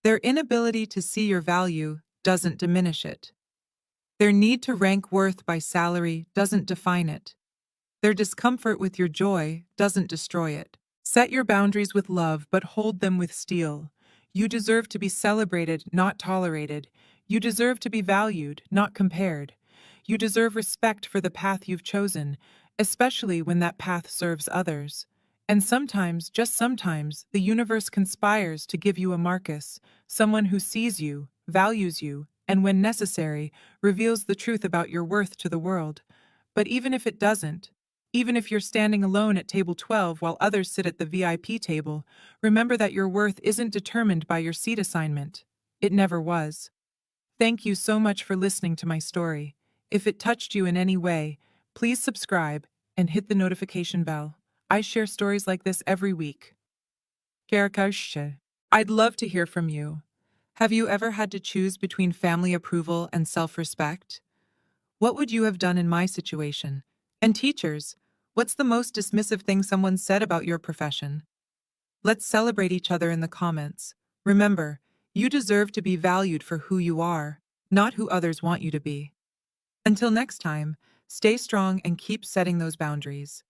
Their inability to see your value doesn't diminish it. Their need to rank worth by salary doesn't define it. Their discomfort with your joy doesn't destroy it. Set your boundaries with love, but hold them with steel. You deserve to be celebrated, not tolerated. You deserve to be valued, not compared. You deserve respect for the path you've chosen, especially when that path serves others. And sometimes, just sometimes, the universe conspires to give you a Marcus, someone who sees you, values you, and when necessary, reveals the truth about your worth to the world. But even if it doesn't, even if you're standing alone at table 12 while others sit at the VIP table, remember that your worth isn't determined by your seat assignment. It never was. Thank you so much for listening to my story. If it touched you in any way, please subscribe and hit the notification bell. I share stories like this every week. Gerakaushe. I'd love to hear from you. Have you ever had to choose between family approval and self-respect? What would you have done in my situation? And teachers, what's the most dismissive thing someone said about your profession? Let's celebrate each other in the comments. Remember, you deserve to be valued for who you are, not who others want you to be. Until next time, stay strong and keep setting those boundaries.